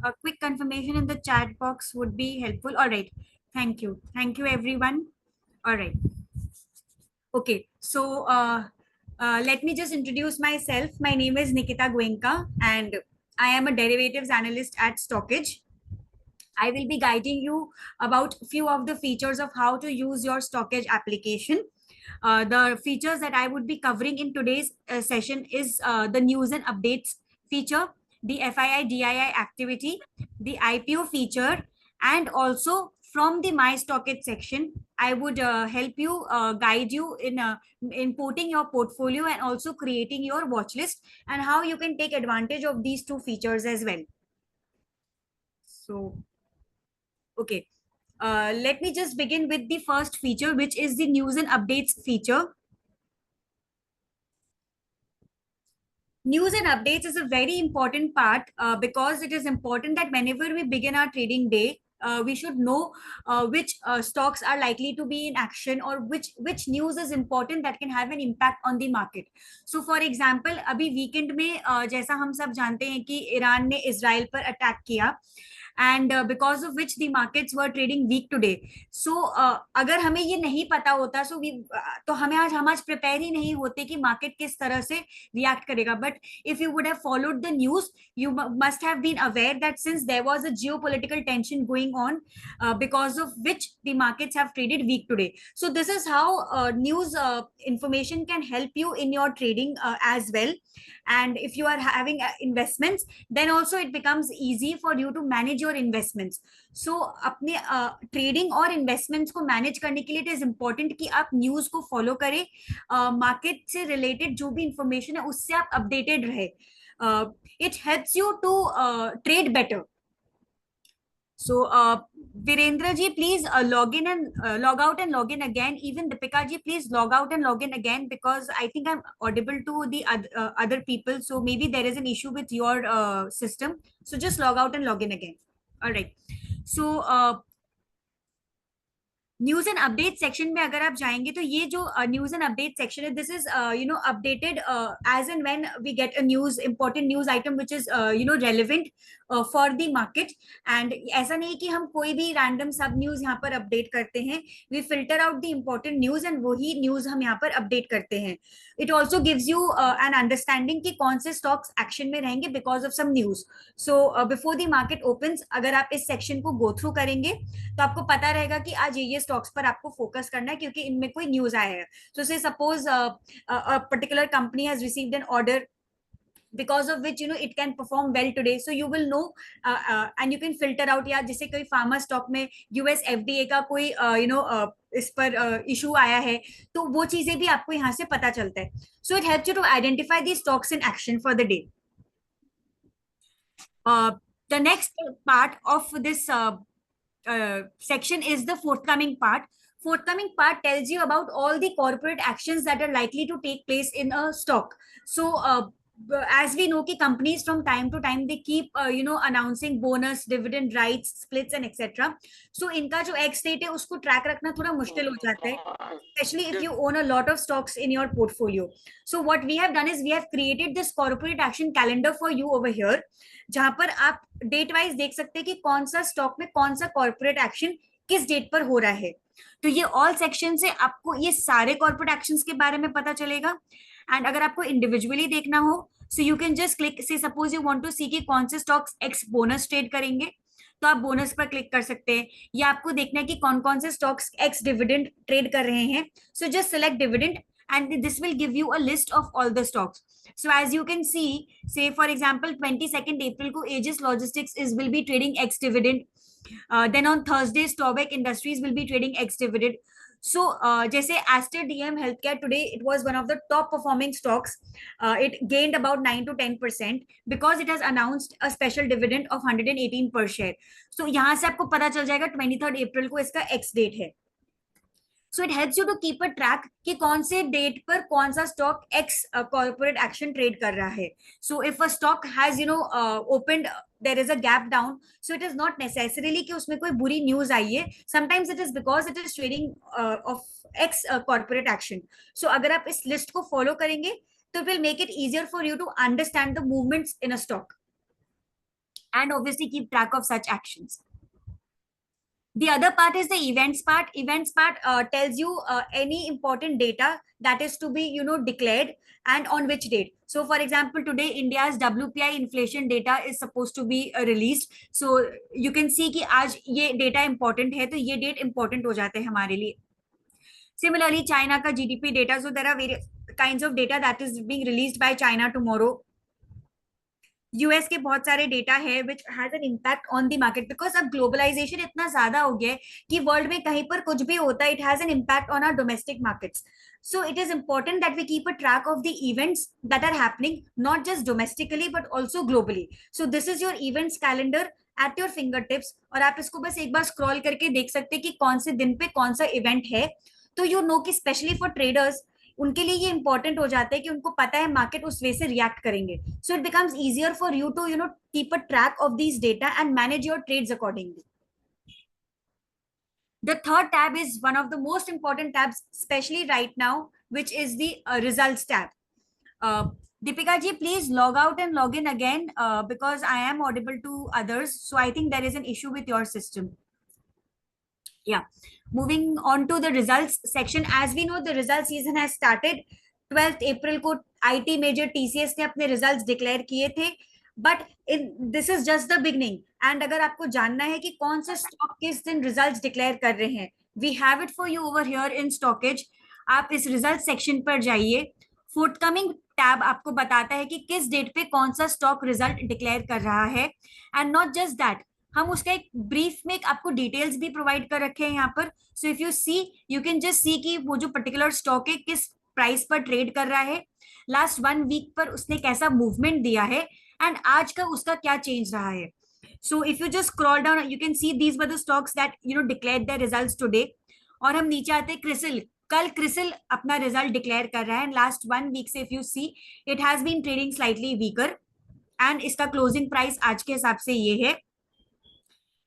a quick confirmation in the chat box would be helpful. All right. Thank you. Thank you, everyone. All right. Okay. So let me just introduce myself. My name is Nikita Goenka, and I am a derivatives analyst at Stockage. I will be guiding you about a few of the features of how to use your Stockage application. The features that I would be covering in today's session is the news and updates feature, the FII DII activity, the IPO feature, and also from the My Stockage section, I would help you guide you in importing your portfolio and also creating your watch list and how you can take advantage of these two features as well. So, okay. Let me just begin with the first feature, which is the news and updates feature. News and updates is a very important part because it is important that whenever we begin our trading day, we should know which stocks are likely to be in action or which news is important that can have an impact on the market. So for example, अभी weekend में जैसा हम सब जानते हैं कि Iran ने Israel पर अटैक किया and because of which the markets were trading weak today. So अगर हमें ये नहीं पता होता तो हम आज प्रिपेयर ही नहीं होते कि मार्केट किस तरह से रिएक्ट करेगा. But if you would have followed the news, you must have been aware that since there was a geopolitical tension going on, because of which the markets have traded weak today. So this is how news information can help you in your trading as well. And if you are having investments, then also it becomes easy for you to manage your investments. So अपने trading और investments को manage करने के लिए it is important कि आप news को follow करें, मार्केट से रिलेटेड जो भी इंफॉर्मेशन है उससे आप अपडेटेड रहे. It helps you to trade better. So, Virendra ji, please log in and log out and log in again. Even Deepika ji, please log out and log in again because I think I'm audible to the other people. So maybe there is an issue with your system. So just log out and log in again. All right. So news and update section में अगर आप जाएंगे तो ये जो news and update section है, this is updated as and when we get a news important news item which is relevant for the market. And ऐसा नहीं कि हम कोई भी रैंडम सब न्यूज यहाँ पर अपडेट करते हैं. We filter out the important news and वही न्यूज हम यहाँ पर अपडेट करते हैं. It also gives you an understanding कि कौन से स्टॉक्स एक्शन में रहेंगे because of some news. So before the market opens अगर आप इस सेक्शन को गो थ्रू करेंगे तो आपको पता रहेगा कि आज ये स्टॉक्स पर आपको फोकस करना है क्योंकि इनमें कोई न्यूज आया है. सो say suppose a particular company has received an order because of which it can perform well today, so you will know and you can filter out. या जैसे कोई फार्मा स्टॉक में यूएस एफडीए का कोई इस पर इशू आया है तो वो चीजें भी आपको यहाँ से पता चलता है. So it helps you to identify the stocks in action for the day. The next part of this section is the forthcoming part. Forthcoming part tells you about all the corporate actions that are likely to take place in a stock. So as we know कि companies from time to time they keep announcing bonus, dividend rights, splits and etc. So इनका जो ex date है उसको track रखना थोड़ा मुश्किल हो जाता है, especially if you own a lot of stocks in your portfolio. So what we have done is we have created this corporate action calendar for you over here, जहां पर आप डेट वाइज देख सकते हैं कि कौन सा स्टॉक में कौन सा कॉर्पोरेट एक्शन किस डेट पर हो रहा है. तो ये ऑल सेक्शन से आपको ये सारे कॉर्पोरेट एक्शंस के बारे में पता चलेगा. एंड अगर आपको इंडिविजुअली देखना हो so you can just click से सपोज यू वांट टू सी कि कौन से स्टॉक्स एक्स बोनस ट्रेड करेंगे तो आप बोनस पर क्लिक कर सकते हैं. या आपको देखना है कि कौन कौन से स्टॉक्स एक्स डिविडेंड ट्रेड कर रहे हैं, so just select dividend and this will give you a list of all the stocks. So as you can see, say for example 22nd April ko Aegis Logistics will be trading ex dividend. Then on Thursday Stoveck Industries will be trading ex dividend. So जैसे Aster DM Healthcare today it was one of the top performing stocks. It gained about 9 to 10% because it has announced a special dividend of 118 per share. So यहाँ से आपको पता चल जाएगा 23rd April को इसका ex date है. So it helps you to keep a track कि कौन से डेट पर कौन सा stock ex corporate action trade कर रहा है. So if a stock has opened there is a gap down, so it is not necessarily कि उसमें कोई बुरी न्यूज आई है. sometimes it is because it is trading of x corporate action. so अगर आप इस लिस्ट को फॉलो करेंगे तो it will make it easier for you to understand the movements in a stock. and obviously keep track of such actions. The other part is the events part. Events part tells you any important data that is to be, declared, and on which date. So for example, today India's WPI inflation data is supposed to be released. So you can see कि आज ये data important है, तो ये date important हो जाते हैं हमारे लिए. Similarly, China का GDP data. So there are various kinds of data that is being released by China tomorrow. US के बहुत सारे डेटा है which has an impact on the market, because अब ग्लोबलाइजेशन इतना ज्यादा हो गया है कि वर्ल्ड में कहीं पर कुछ भी होता है, it has an impact on our domestic markets. So it is important that we keep a track of the events that are happening, not just domestically but also globally. So this is your events calendar at your fingertips, और आप इसको बस एक बार scroll करके देख सकते हैं कि कौन से दिन पे कौन सा इवेंट है. तो यू नो कि स्पेशली फॉर ट्रेडर्स उनके लिए ये इंपॉर्टेंट हो जाता है कि उनको पता है मार्केट उस वे से रिएक्ट करेंगे. So it becomes easier for you to keep a track of these data and manage your trades accordingly. The third tab is one of the most important tabs, especially right now, which is the results tab. Deepika ji, please log out and log in again because I am audible to others. So I think there is an issue with your system. Yeah. Moving on to the results section. As we know, the result season has started. 12th April को IT major TCS ने अपने results declare किए थे. But this is just the beginning. And अगर आपको जानना है कि कौन सा stock किस दिन results declare कर रहे हैं, we have it for you over here in Stockage. आप इस result section पर जाइए. Forthcoming tab आपको बताता है कि किस डेट पे कौन सा stock result declare कर रहा है. And not just that, हम उसका एक ब्रीफ में आपको डिटेल्स भी प्रोवाइड कर रखे हैं यहाँ पर. So if you see, you can just see कि वो जो पर्टिकुलर स्टॉक है किस प्राइस पर ट्रेड कर रहा है, लास्ट 1 वीक पर उसने कैसा मूवमेंट दिया है, एंड आज का उसका क्या चेंज रहा है. So if you just scroll down, you can see these were the stocks that declared their results today. और हम नीचे आते हैं क्रिसिल. कल क्रिसिल अपना रिजल्ट डिक्लेयर कर रहा है, एंड लास्ट 1 वीक से if you see, it has been trading slightly weaker, and इसका क्लोजिंग प्राइस आज के हिसाब से ये है.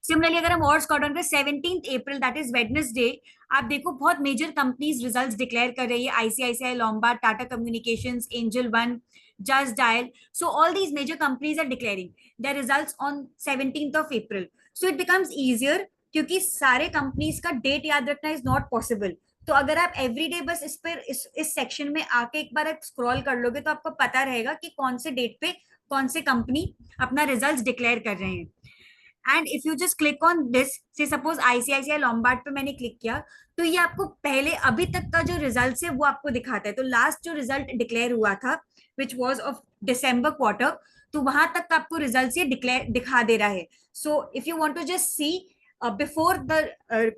सिमिलरली अगर हम और स्कॉटन पे 17th April that is Wednesday, आप देखो बहुत मेजर कंपनीज रिजल्ट्स डिक्लेयर कर रही है. ICICI, Lombard, Tata communications, Angel One, Just Dial. So all these major companies are declaring their results on 17th of April. So it becomes easier, क्योंकि सारे companies का date याद रखना इज नॉट पॉसिबल. तो अगर आप एवरीडे बस इस पर इस सेक्शन में आके एक बार स्क्रॉल कर लोगे तो आपको पता रहेगा कि कौन से डेट पे कौन से कंपनी अपना रिजल्ट्स डिक्लेयर कर रहे हैं. And if you just click on this, से सपोज आईसीआईसीआई लोम्बार्ड पे मैंने क्लिक किया, तो ये आपको पहले अभी तक का जो रिजल्ट है वो आपको दिखाता है. तो लास्ट जो रिजल्ट डिक्लेयर हुआ था which was of December quarter, तो वहां तक का आपको रिजल्ट ये डिक्लेयर दिखा दे रहा है. So if you want to just see before the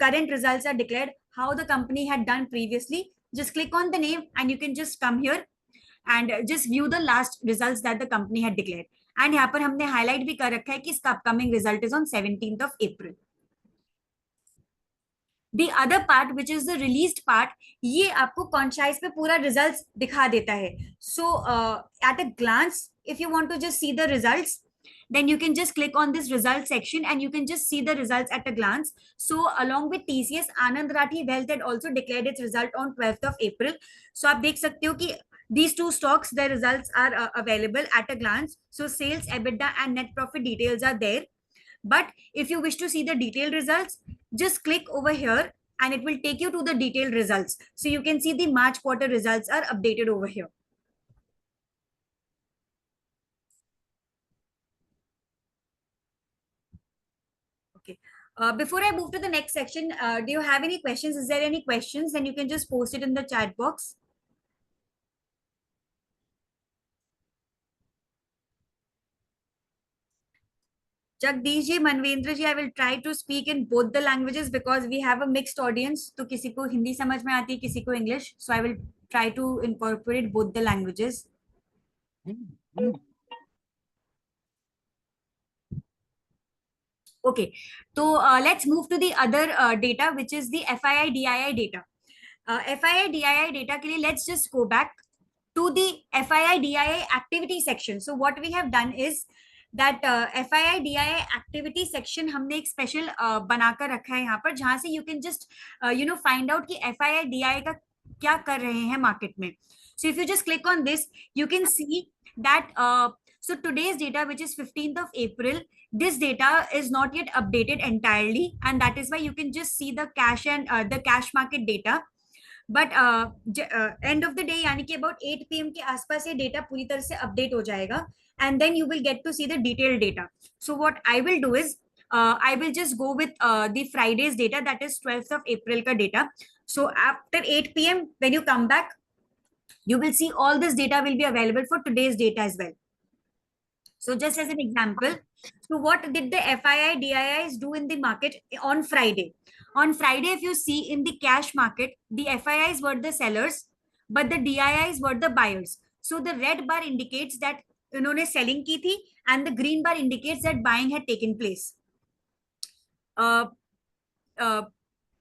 current results are declared how the company had done previously, just click on the name and you can just come here and just view the last results that the company had declared. And यहाँ पर हमने highlight भी कर रखा है कि इसका upcoming result is on 17th of April. The other part which is the released part, ये आपको कॉन्शाइस पे पूरा रिजल्ट्स दिखा देता है. So at a glance, if you want to just see the results, then you can just click on this result section and you can just see the results at a glance. So along with TCS, Anand Rathi Wealth had also declared its result on 12th of April. So आप देख सकते हो कि these two stocks, their results are available at a glance. So sales, EBITDA and net profit details are there. But if you wish to see the detailed results, just click over here and it will take you to the detailed results. So you can see the March quarter results are updated over here. Okay. Before I move to the next section, do you have any questions? Is there any questions? Then you can just post it in the chat box. Jagdish ji, Manvendra ji, I will try to speak in both the languages because we have a mixed audience. तो किसी को हिंदी समझ में आती है, किसी को English. So I will try to incorporate both the languages. Okay, so let's move to the other data, which is the FII DII data. FII DII data के लिए let's just go back to the FII DII activity section. So what we have done is that FII DII activity section हमने एक special बनाकर रखा है यहाँ पर, जहां से you can just find out कि FII DII का क्या कर रहे हैं मार्केट में. So if you just click on this, you can see that So today's data, which is 15th of April, this data is not yet updated entirely, and that is why you can just see the cash and the cash market data. But end of the day यानी कि about 8 PM के आसपास ये data पूरी तरह से update हो जाएगा, and then you will get to see the detail data. So what I will do is I will just go with the Friday's data, that is 12th of April ka data. So after 8 p.m. when you come back, you will see all this data will be available for today's data as well. So just as an example, so what did the FII, DIIs do in the market on Friday? On Friday, if you see in the cash market, the FIIs were the sellers, but the DIIs were the buyers. So the red bar indicates that उन्होंने selling की थी, and the green bar indicates that buying had taken place.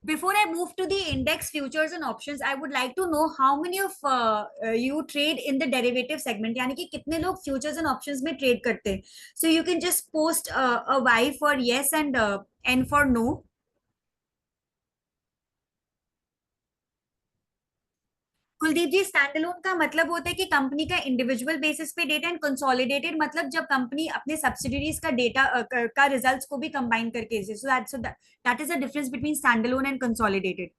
Before I move to the index futures and options, I would like to know how many of you trade in the derivative segment. यानी कि कितने लोग futures and options में trade करते हैं. So you can just post a Y for yes and N for no. Kuldeep ji, standalone का मतलब होता है कि कंपनी का इंडिविजुअल बेसिस पे डेटा, एंड कंसोलिडेटेड मतलब जब कंपनी अपने सब्सिडीज का डेटा का रिजल्ट्स को भी कंबाइन करके, so that is the difference between standalone and consolidated.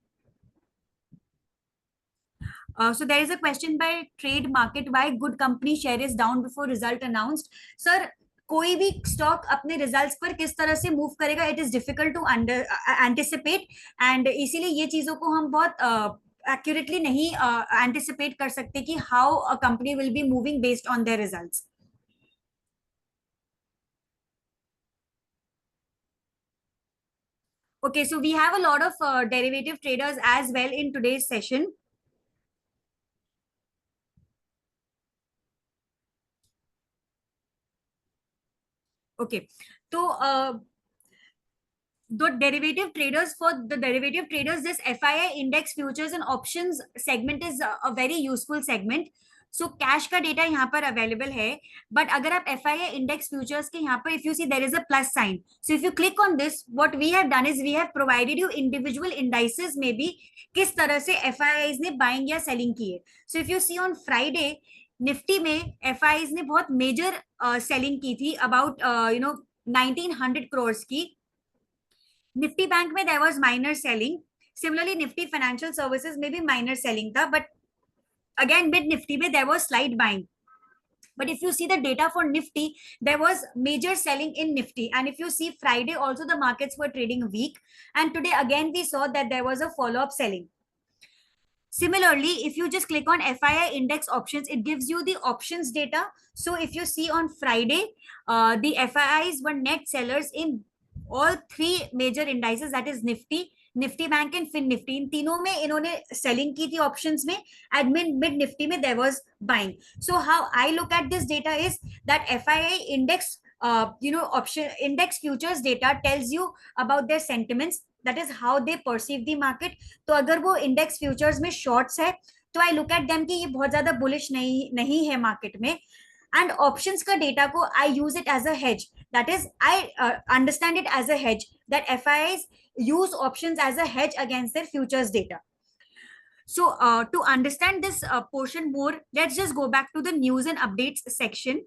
So there is a question by Trade Market, why good company share is down before result announced. Sir, कोई भी stock अपने results पर किस तरह से मूव करेगा, it is difficult to anticipate, and इसीलिए ये चीजों को हम बहुत एक्यूरेटली नहीं एंटिसिपेट कर सकते कि how a company will be moving based on their results. Okay, so we have a lot of derivative traders as well in today's session. Okay, so the derivative traders, for the derivative traders, this FII index futures and options segment is a very useful segment. So cash का data यहाँ पर available है, but अगर आप FII index futures के यहाँ पर if you see there is a plus sign, so if you click on this, what we have done is we have provided you individual indices में भी किस तरह से FIIs ने बाइंग या सेलिंग की है. So if you see on Friday, Nifty में FIIs ने बहुत मेजर सेलिंग की थी, अबाउट 1900 crores की. निफ्टी बैंक में there was minor selling. Similarly Nifty financial services में भी माइनर सेलिंग था, बट अगेन मिड निफ्टी में there was slight buying. But if you see the data for Nifty, there was major selling in Nifty. And if you see Friday also, the markets were trading weak. And today again, we saw that there was a follow-up selling. Similarly, if you just click on FII index options, it gives you the options data. So if you see on Friday, the FIIs were net sellers in all three major indices, that is Nifty, Nifty Bank and Fin Nifty. इन तीनों में इन्होंने selling की थी options में, and mid Nifty में there was buying. So how I look at this data is that FII index option index futures data tells you about their sentiments, that is how they perceive the market. तो अगर वो index futures में shorts है, तो I look at them कि ये बहुत ज्यादा bullish नहीं है मार्केट में. And options का डेटा को I use it as a hedge, that is I understand it as a hedge, that FIIs use options as a hedge against their futures data. So to understand this portion more, let's just go back to the news and updates section.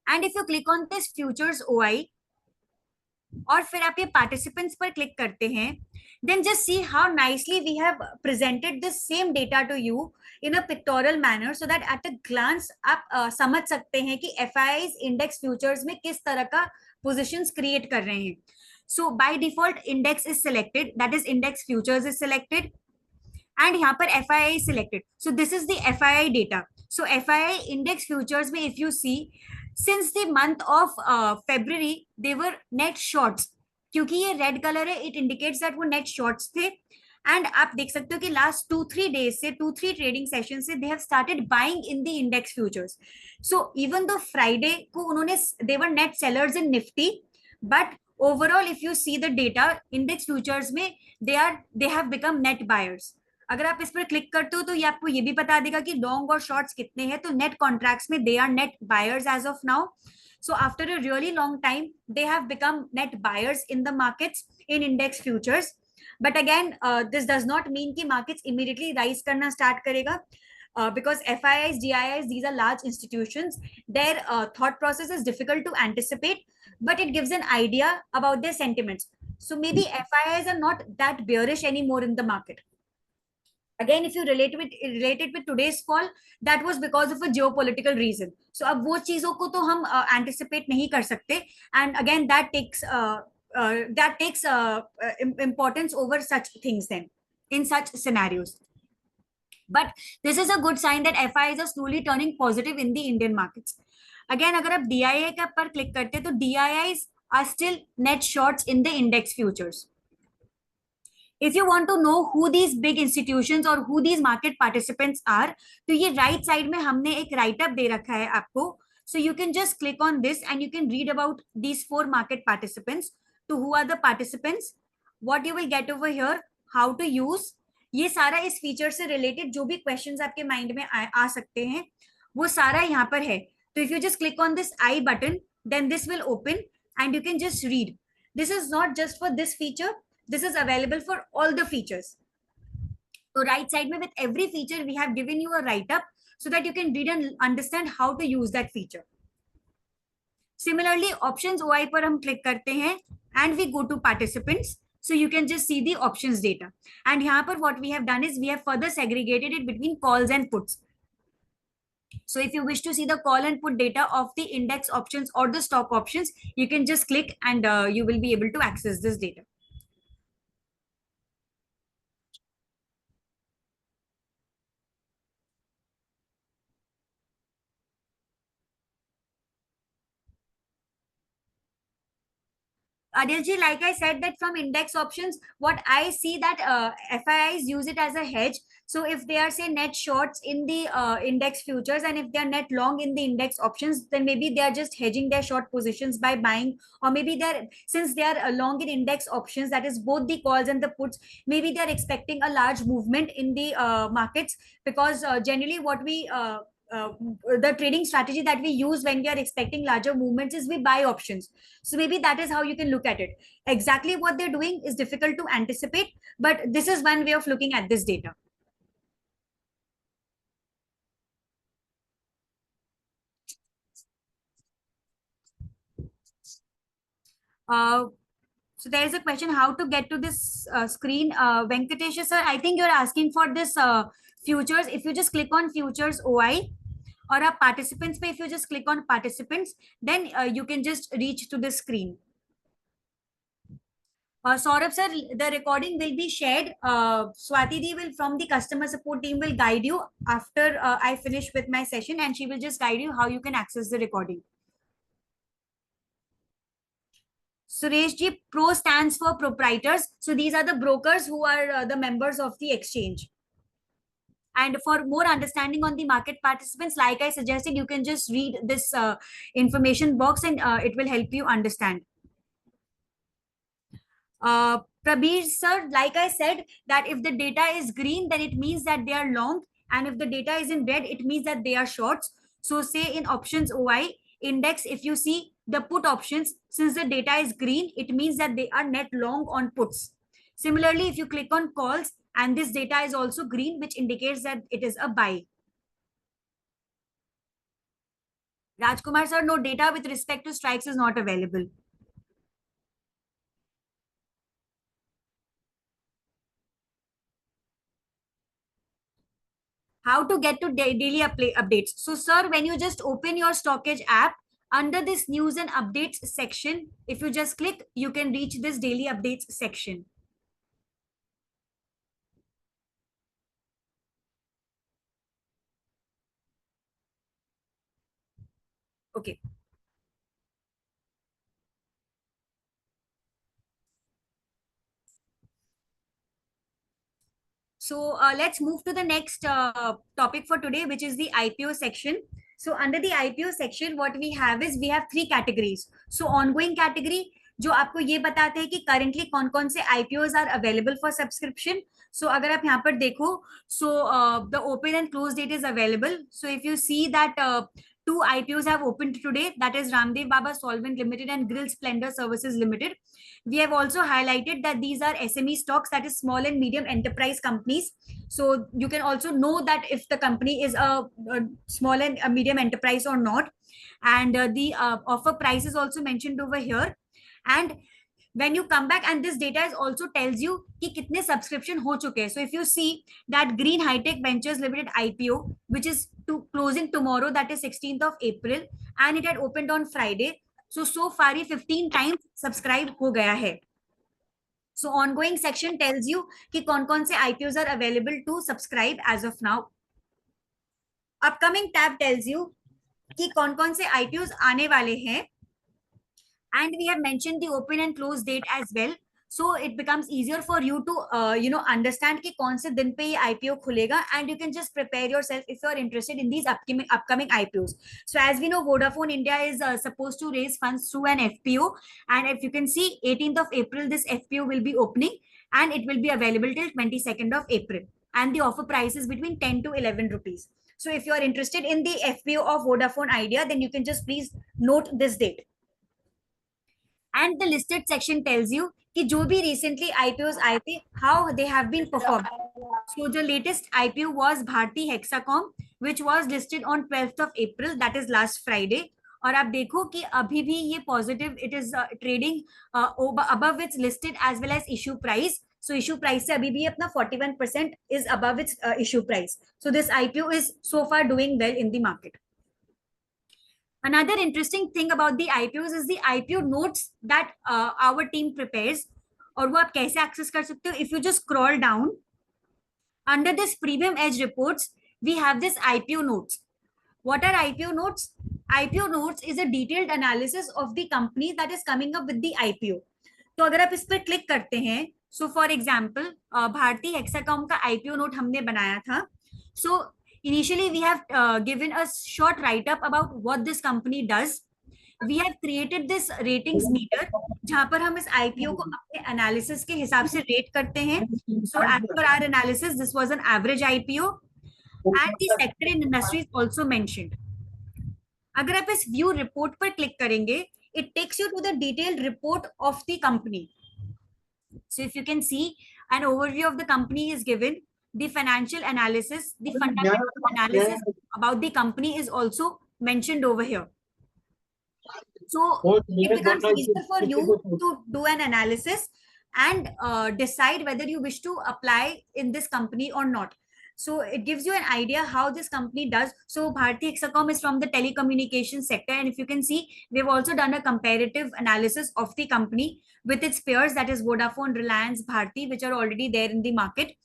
And if you click on this futures OI, और फिर आप ये participants पर click करते हैं, then just see how nicely we have presented the same data to you in a pictorial manner, so that at a glance आप समझ सकते हैं कि FIIs index futures में किस तरह का positions create कर रहे हैं. So by default index is selected, that is index futures is selected, and यहाँ पर FII is selected. So this is the FII data. So FII index futures में if you see, since the month of February they were net shorts. क्योंकि ये red colour है, it indicates that वो net shorts थे. And आप देख सकते हो कि लास्ट 2-3 डेज से 2-3 ट्रेडिंग सेशन से they have started buying in the index futures. So even though Friday को उन्होंने they were net sellers in Nifty, but overall if you see the data index futures में they have become net buyers. अगर आप इस पर click करते हो तो ये आपको ये भी बता देगा कि लॉन्ग और शॉर्ट्स कितने हैं. तो नेट कॉन्ट्रैक्ट्स में they are net buyers as of now. So after a really long time, they have become net buyers in the markets in index futures. But again, this does not mean कि markets immediately rise करना start करेगा. because FIIs, GIIs, these are large institutions. Their thought process is difficult to anticipate, but it gives an idea about their sentiments. So maybe FIIs are not that bearish anymore in the market. Again, if you relate it with today's fall, that was because of a geopolitical reason. So अब वो चीजों को तो हम anticipate नहीं कर सकते, and again that takes importance over such things then in such scenarios. But this is a good sign that FIs are slowly turning positive in the Indian markets. Again, अगर आप DIA का पर click करते हैं तो DIIs are still net shorts in the index futures. If you want to know who these big institutions or who these market participants are, तो ये right side में हमने एक write up दे रखा है आपको. So you can just click on this and you can read about these 4 market participants. So who are the participants? What you will get over here? How to use? ये सारा इस feature से related जो भी questions आपके mind में आ सकते हैं वो सारा यहाँ पर है. तो if you just click on this I button, then this will open and you can just read. This is not just for this feature, this is available for all the features. So right side mein with every feature we have given you a write up so that you can read and understand how to use that feature. Similarly, options OI par hum click karte hain and we go to participants. So you can just see the options data. And yahan par what we have done is we have further segregated it between calls and puts. So if you wish to see the call and put data of the index options or the stock options, you can just click and you will be able to access this data. Adilji, like I said that from index options, what I see that FIIs use it as a hedge. So if they are say net shorts in the index futures and if they are net long in the index options, then maybe they are just hedging their short positions by buying, or maybe they're since they are long in index options, that is both the calls and the puts, maybe they are expecting a large movement in the markets because generally what we the trading strategy that we use when we are expecting larger movements is we buy options. So maybe that is how you can look at it. Exactly what they're doing is difficult to anticipate, but this is one way of looking at this data. So there is a question how to get to this screen. Venkatesh sir, I think you're asking for this futures. If you just click on futures OI or a participants page, if you just click on participants, then you can just reach to the screen. Saurabh sir, the recording will be shared. Swati Di will from the customer support team will guide you after I finish with my session, and she will just guide you how you can access the recording. Suresh ji, Pro stands for proprietors. So these are the brokers who are the members of the exchange. And for more understanding on the market participants, like I suggested, you can just read this information box and it will help you understand. Prabir sir, like I said, that if the data is green, then it means that they are long. And if the data is in red, it means that they are shorts. So say in options OI index, if you see the put options, since the data is green, it means that they are net long on puts. Similarly, if you click on calls and this data is also green, which indicates that it is a buy. Rajkumar sir, no data with respect to strikes is not available. How to get to daily updates. So sir, when you just open your Stockage app, under this news and updates section, if you just click, you can reach this daily updates section. Okay. So let's move to the next topic for today, which is the IPO section. So under the IPO section, what we have is we have 3 categories. So ongoing category, जो आपको ये बताते हैं कि currently कौन कौन से IPOs are available for subscription. So अगर आप यहाँ पर देखो, so the open and close date is available. So if you see that two IPOs have opened today, that is Ramdev Baba Solvent Limited and Grill Splendor Services Limited. We have also highlighted that these are SME stocks, that is small and medium enterprise companies. So you can also know that if the company is a small and a medium enterprise or not. And the offer price is also mentioned over here. And when you come back, and this data is also tells you कि कितने subscription हो चुके हैं. So if you see that Green High-Tech Ventures Limited IPO, which is closing tomorrow, that is 16th of April, and it had opened on Friday. So far ये 15 times subscribe हो गया है. So ongoing section tells you कि कौन-कौन से IPOs are available to subscribe as of now. Upcoming tab tells you कि कौन-कौन से IPOs आने वाले हैं. And we have mentioned the open and close date as well, so it becomes easier for you to understand कि कौन से दिन पे ये IPO खुलेगा, and you can just prepare yourself if you are interested in these upcoming IPOs. So as we know, Vodafone India is supposed to raise funds through an FPO, and if you can see 18th of April this FPO will be opening, and it will be available till 22nd of April, and the offer price is between 10 to 11 rupees. So if you are interested in the FPO of Vodafone Idea, then you can just please note this date. And the listed section tells you कि जो भी recently IPOs आए थे, how they have been performed. So the latest IPO was Bharti Hexacom, which was listed on 12th of April, that is last Friday. और आप देखो कि अभी भी ये positive, it is trading above its listed as well as issue price. So issue price से अभी भी अपना 41% is above its issue price. So this IPO is so far doing well in the market. Another interesting thing about the IPOs is the IPO notes that our team prepares. और वो आप कैसे access कर सकते हो? If you just scroll down, under this Premium Edge reports, we have this IPO notes. What are IPO notes? IPO notes is a detailed analysis of the company that is coming up with the IPO. तो अगर आप इस पर click करते हैं, so for example, Bharti Hexacom का IPO note हमने बनाया था. So initially we have given a short write-up about what this company does. We have created this ratings meter जहां पर हम इस IPO को अपने analysis के हिसाब से rate करते हैं. So as per our analysis, this was an average IPO, and the sector and industry is also mentioned. अगर आप इस view report पर click करेंगे, it takes you to the detailed report of the company. So if you can see, an overview of the company is given. The financial analysis, the fundamental analysis about the company is also mentioned over here. So it becomes easier for you to do an analysis and decide whether you wish to apply in this company or not. So it gives you an idea how this company does. So Bharti Hexacom is from the telecommunication sector, and if you can see, we've also done a comparative analysis of the company with its peers, that is Vodafone, Reliance, Bharti, which are already there in the market.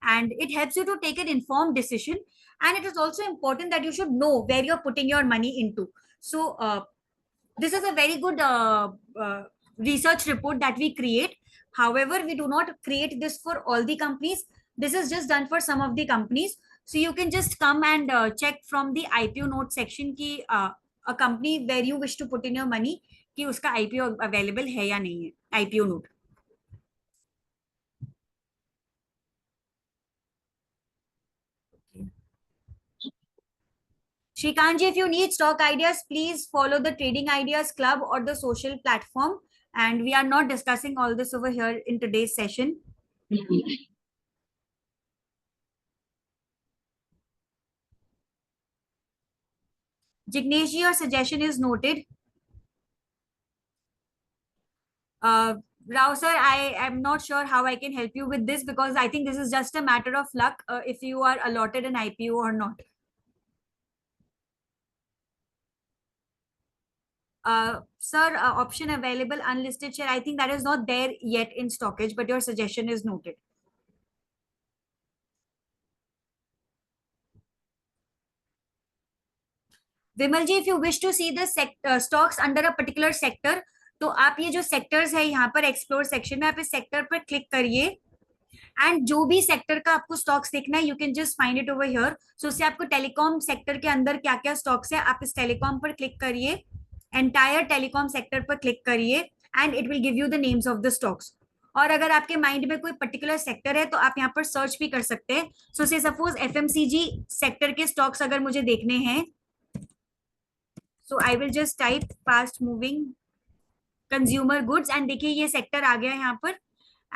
And it helps you to take an informed decision. And it is also important that you should know where you're putting your money into. So this is a very good research report that we create. However, we do not create this for all the companies. This is just done for some of the companies. So you can just come and check from the IPO note section ki a company where you wish to put in your money कि उसका IPO available है या नहीं है, IPO note. Shrikantji, if you need stock ideas, please follow the Trading Ideas Club or the social platform. And we are not discussing all this over here in today's session. Jigneshji, your suggestion is noted. Rao sir, I am not sure how I can help you with this, because I think this is just a matter of luck if you are allotted an IPO or not. Sir, option available, unlisted share. I think that is not there yet in stockage, but your suggestion is noted. Vimal ji, if you wish to see the stocks under a particular sector, तो आप ये जो sectors है यहाँ पर explore section में आप इस sector पर click करिए, and जो भी sector का आपको stocks देखना है, you can just find it over here. So उससे आपको telecom sector के अंदर क्या क्या stocks है, आप इस telecom पर click करिए, entire telecom sector पर click करिए, and it will give you the names of the stocks. और अगर आपके माइंड में कोई पर्टिकुलर सेक्टर है तो आप यहाँ पर सर्च भी कर सकते हैं. सो से सपोज FMCG सेक्टर के स्टॉक्स अगर मुझे देखने हैं, So I will just type fast moving consumer goods and देखिए ये सेक्टर आ गया यहाँ पर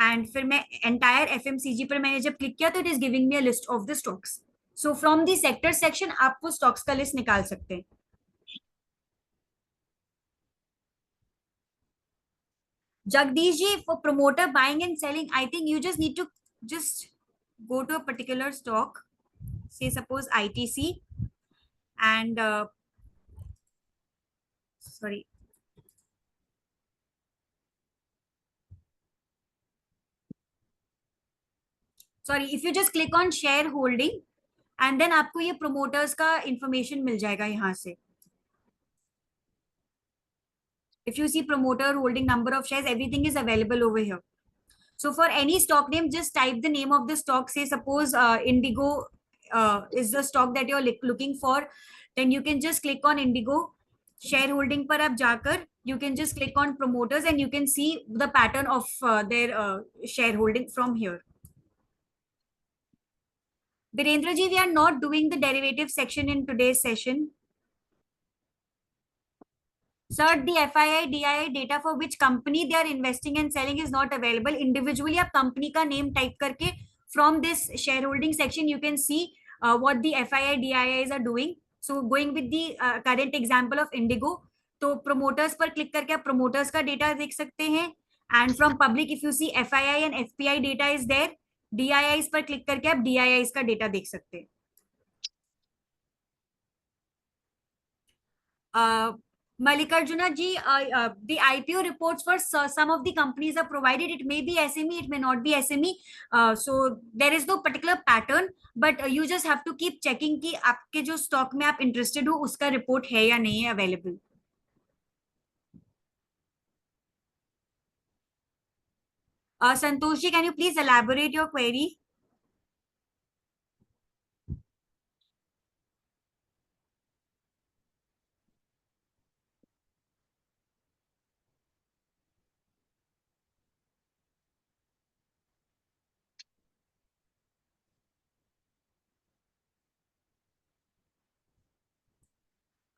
एंड फिर मैं एंटायर एफएमसीजी पर मैंने जब क्लिक किया तो it is giving me a list of the stocks. So from the sector section आप वो स्टॉक्स का लिस्ट निकाल सकते हैं. Jagdish ji, for promoter buying and selling, I think you just need to just go to a particular stock, say suppose ITC, and sorry, if you just click on shareholding, and then आपको ये promoters का information मिल जाएगा यहाँ से. If you see promoter holding number of shares, everything is available over here. So for any stock name, just type the name of the stock. Say suppose Indigo is the stock that you're looking for. Then you can just click on Indigo. Shareholding पर आप जाकर you can just click on promoters and you can see the pattern of their shareholding from here. Virendra ji, we are not doing the derivative section in today's session. Sir, the FII, DII data for which company they are investing and selling is not available. Individually, आप company का name type करके from this shareholding section, you can see what the FII, DIIs are doing. So going with the current example of Indigo, तो promoters पर click करके आप promoters का data देख सकते हैं. And from public, if you see FII and FPI data is there, DIIs पर click करके आप DIIs का data देख सकते हैं. Mallikarjuna ji, the IPO reports for some of the companies are provided. It may be SME, it may not be SME. So there is no particular pattern, but you just have to keep checking कि आपके जो stock में आप interested हो उसका report है या नहीं है available. Santosh ji, can you please elaborate your query?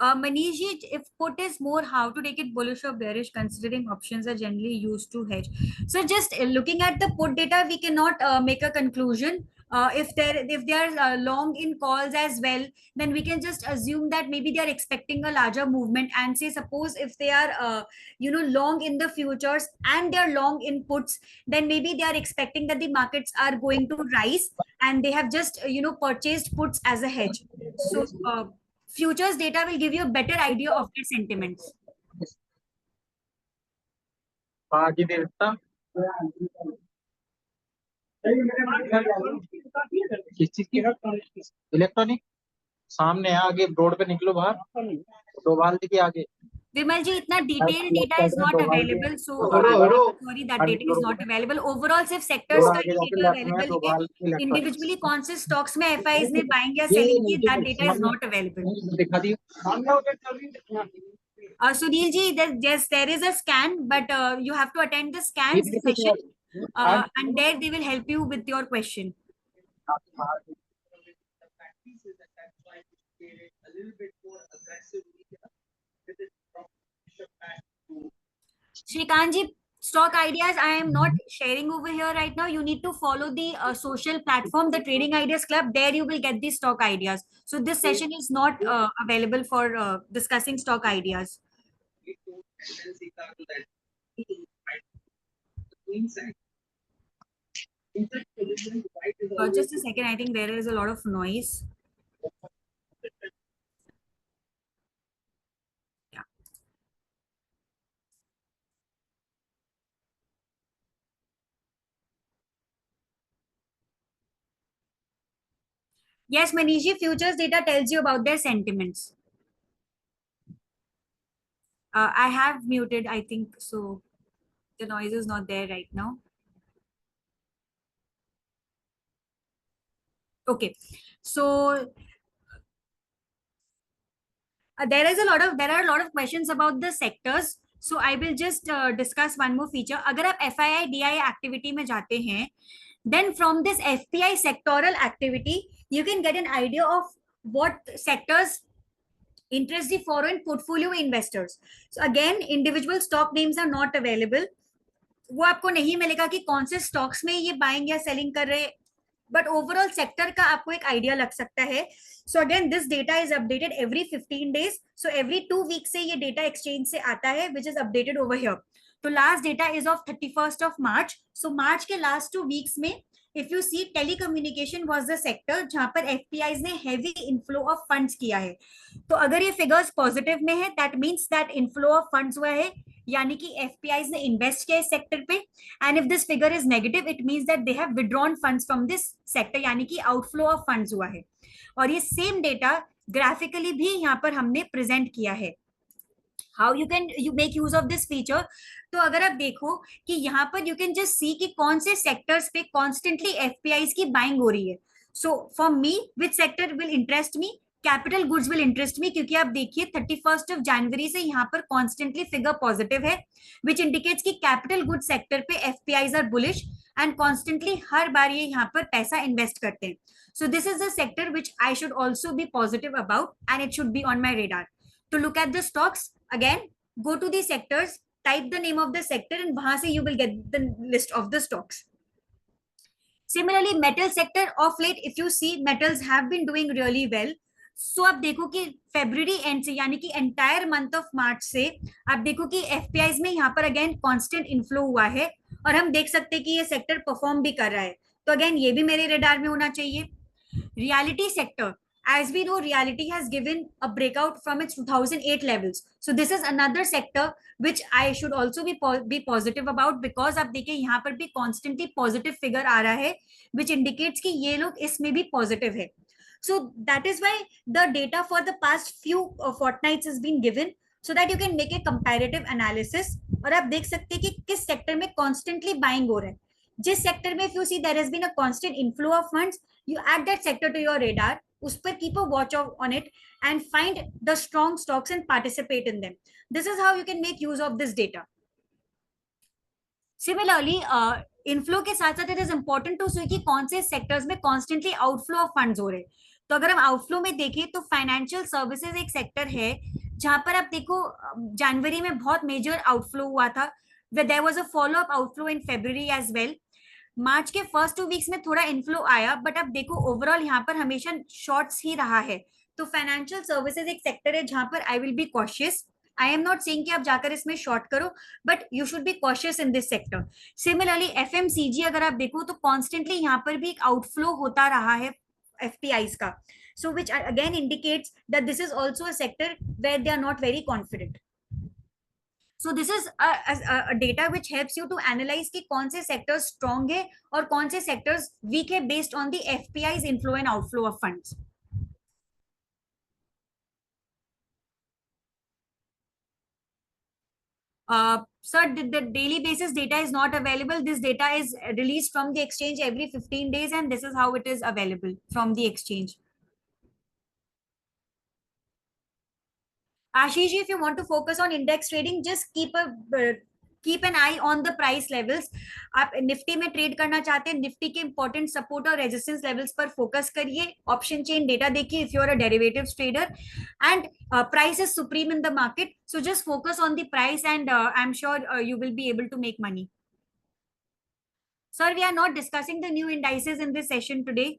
Manish, if put is more, how to take it bullish or bearish, considering options are generally used to hedge. So just looking at the put data, we cannot make a conclusion. If they are long in calls as well, then we can just assume that maybe they are expecting a larger movement. And say suppose if they are long in the futures and they are long in puts, then maybe they are expecting that the markets are going to rise, and they have just purchased puts as a hedge. So futures data will give you a better idea of their sentiments. आगे देता किस चीज की electronic सामने है, आगे road पे निकलो बाहर दो बाल्टी के आगे. Vimal ji, इतना detailed data is not available, so sorry that data is not available. Overall सिर्फ sectors का ही data available है. Individually कौन से stocks में FIs ने buying या selling की, that data is not available. दिखा दियो. Sunil ji, there is a scan, but you have to attend the scan session, and there they will help you with your question. Shrikant ji, stock ideas I am not sharing over here right now. You need to follow the social platform, the Trading Ideas Club. There you will get the stock ideas. So this session is not available for discussing stock ideas. Just a second, I think there is a lot of noise. Yeah. Yes, Manishi, futures data tells you about their sentiments. I have muted, I think, so the noise is not there right now. Okay, so there are a lot of questions about the sectors. So I will just discuss one more feature. अगर आप FII DII activity में जाते हैं, then from this FPI sectoral activity, you can get an idea of what sectors interest the foreign portfolio investors. So again, individual stock names are not available. वो आपको नहीं मिलेगा कि कौन से स्टॉक्स में ये बाइंग या सेलिंग कर रहे, बट ओवरऑल सेक्टर का आपको एक आइडिया लग सकता है. So again this data is updated every 15 days. So every 2 weeks से ये डेटा एक्सचेंज से आता है which is updated over here. तो last data is of 31st of March. So March के लास्ट 2 weeks में if you see telecommunication was the sector जहां पर एफपीआईज ने हेवी इनफ्लो ऑफ फंड्स किया है. तो अगर ये फिगर्स पॉजिटिव में है that means that inflow of funds हुआ है, यानी कि एफपीआईज ने इन्वेस्ट किया इस सेक्टर पे. And if this figure is negative it means that they have withdrawn funds from this sector, यानी कि आउटफ्लो ऑफ फंड्स हुआ है. और ये सेम डेटा ग्राफिकली भी यहाँ पर हमने प्रेजेंट किया है. How you can you make use of this feature. तो अगर आप देखो कि यहाँ पर यू कैन जस्ट सी कि कौन से सेक्टर्स पे कॉन्स्टेंटली एफपीआईज की बाइंग हो रही है. So for me which sector will interest me, capital goods will interest me, क्योंकि आप देखिए 31st of January से यहाँ पर कॉन्स्टेंटली फिगर पॉजिटिव है विच इंडिकेट्स कि कैपिटल गुड सेक्टर पे एफपीआईज आर बुलिश एंड कॉन्स्टेंटली हर बार ये यहाँ पर पैसा इन्वेस्ट करते हैं. So this is the sector which I should also be positive about and it should be on my radar. To look at the stocks, again go to the sectors, type the name of the sector and wahan se you will get the list of the stocks. Similarly metal sector of late if you see metals have been doing really well. सो आप देखो कि February and से यानी कि entire month of March से आप देखो कि एफपीआईज में यहाँ पर अगेन कांस्टेंट इनफ्लो हुआ है और हम देख सकते हैं कि ये सेक्टर परफॉर्म भी कर रहा है. तो अगेन ये भी मेरे रडार में होना चाहिए. Reality sector, as we know reality has given a breakout from its 2008 levels, so this is another sector which I should also be positive about because आप देखिए यहाँ पर भी constantly positive figure आ रहा है which indicates कि ये लोग इसमें भी positive है. So that is why the data for the past few fortnights has been given so that you can make a comparative analysis और आप देख सकते हैं कि किस सेक्टर में constantly buying हो रहा है. जिस सेक्टर में if you see there has been a constant inflow of funds, you add that sector to your radar, उस पर keep a watch on it and find the strong stocks and participate in them. This is how you can make use of this data. Similarly, inflow के साथ साथ it is important to सी कि कौन से sectors में constantly outflow of funds हो रहे. तो अगर हम आउटफ्लो में देखें तो फाइनेंशियल सर्विसेज एक सेक्टर है जहां पर आप देखो जनवरी में बहुत मेजर आउटफ्लो हुआ था. There was a follow up outflow in February as well. March के फर्स्ट 2 weeks में थोड़ा इनफ्लो आया बट अब देखो ओवरऑल यहाँ पर हमेशा शॉर्ट्स ही रहा है. तो फाइनेंशियल सर्विसेज एक सेक्टर है जहां पर I will be cautious. I am not saying कि आप जाकर इसमें शॉर्ट करो but you should be cautious in this sector. Similarly FMCG अगर आप देखो तो कॉन्स्टेंटली यहाँ पर भी एक आउटफ्लो होता रहा है एफपीआईज का. So which again indicates that this is also a sector where they are not very confident. So this is a data which helps you to analyze कि कौन से sectors strong है और कौन से sectors weak है based on the FPI's inflow and outflow of funds. Sir, the daily basis data is not available. This data is released from the exchange every 15 days and this is how it is available from the exchange. Ashish, if you want to focus on index trading, just keep an eye on the price levels. आप Nifty में trade करना चाहते हैं, Nifty के important support और resistance levels पर focus करिए. Option chain data देखिए if you are a derivatives trader and price is supreme in the market. So just focus on the price and I am sure you will be able to make money. Sir, we are not discussing the new indices in this session today.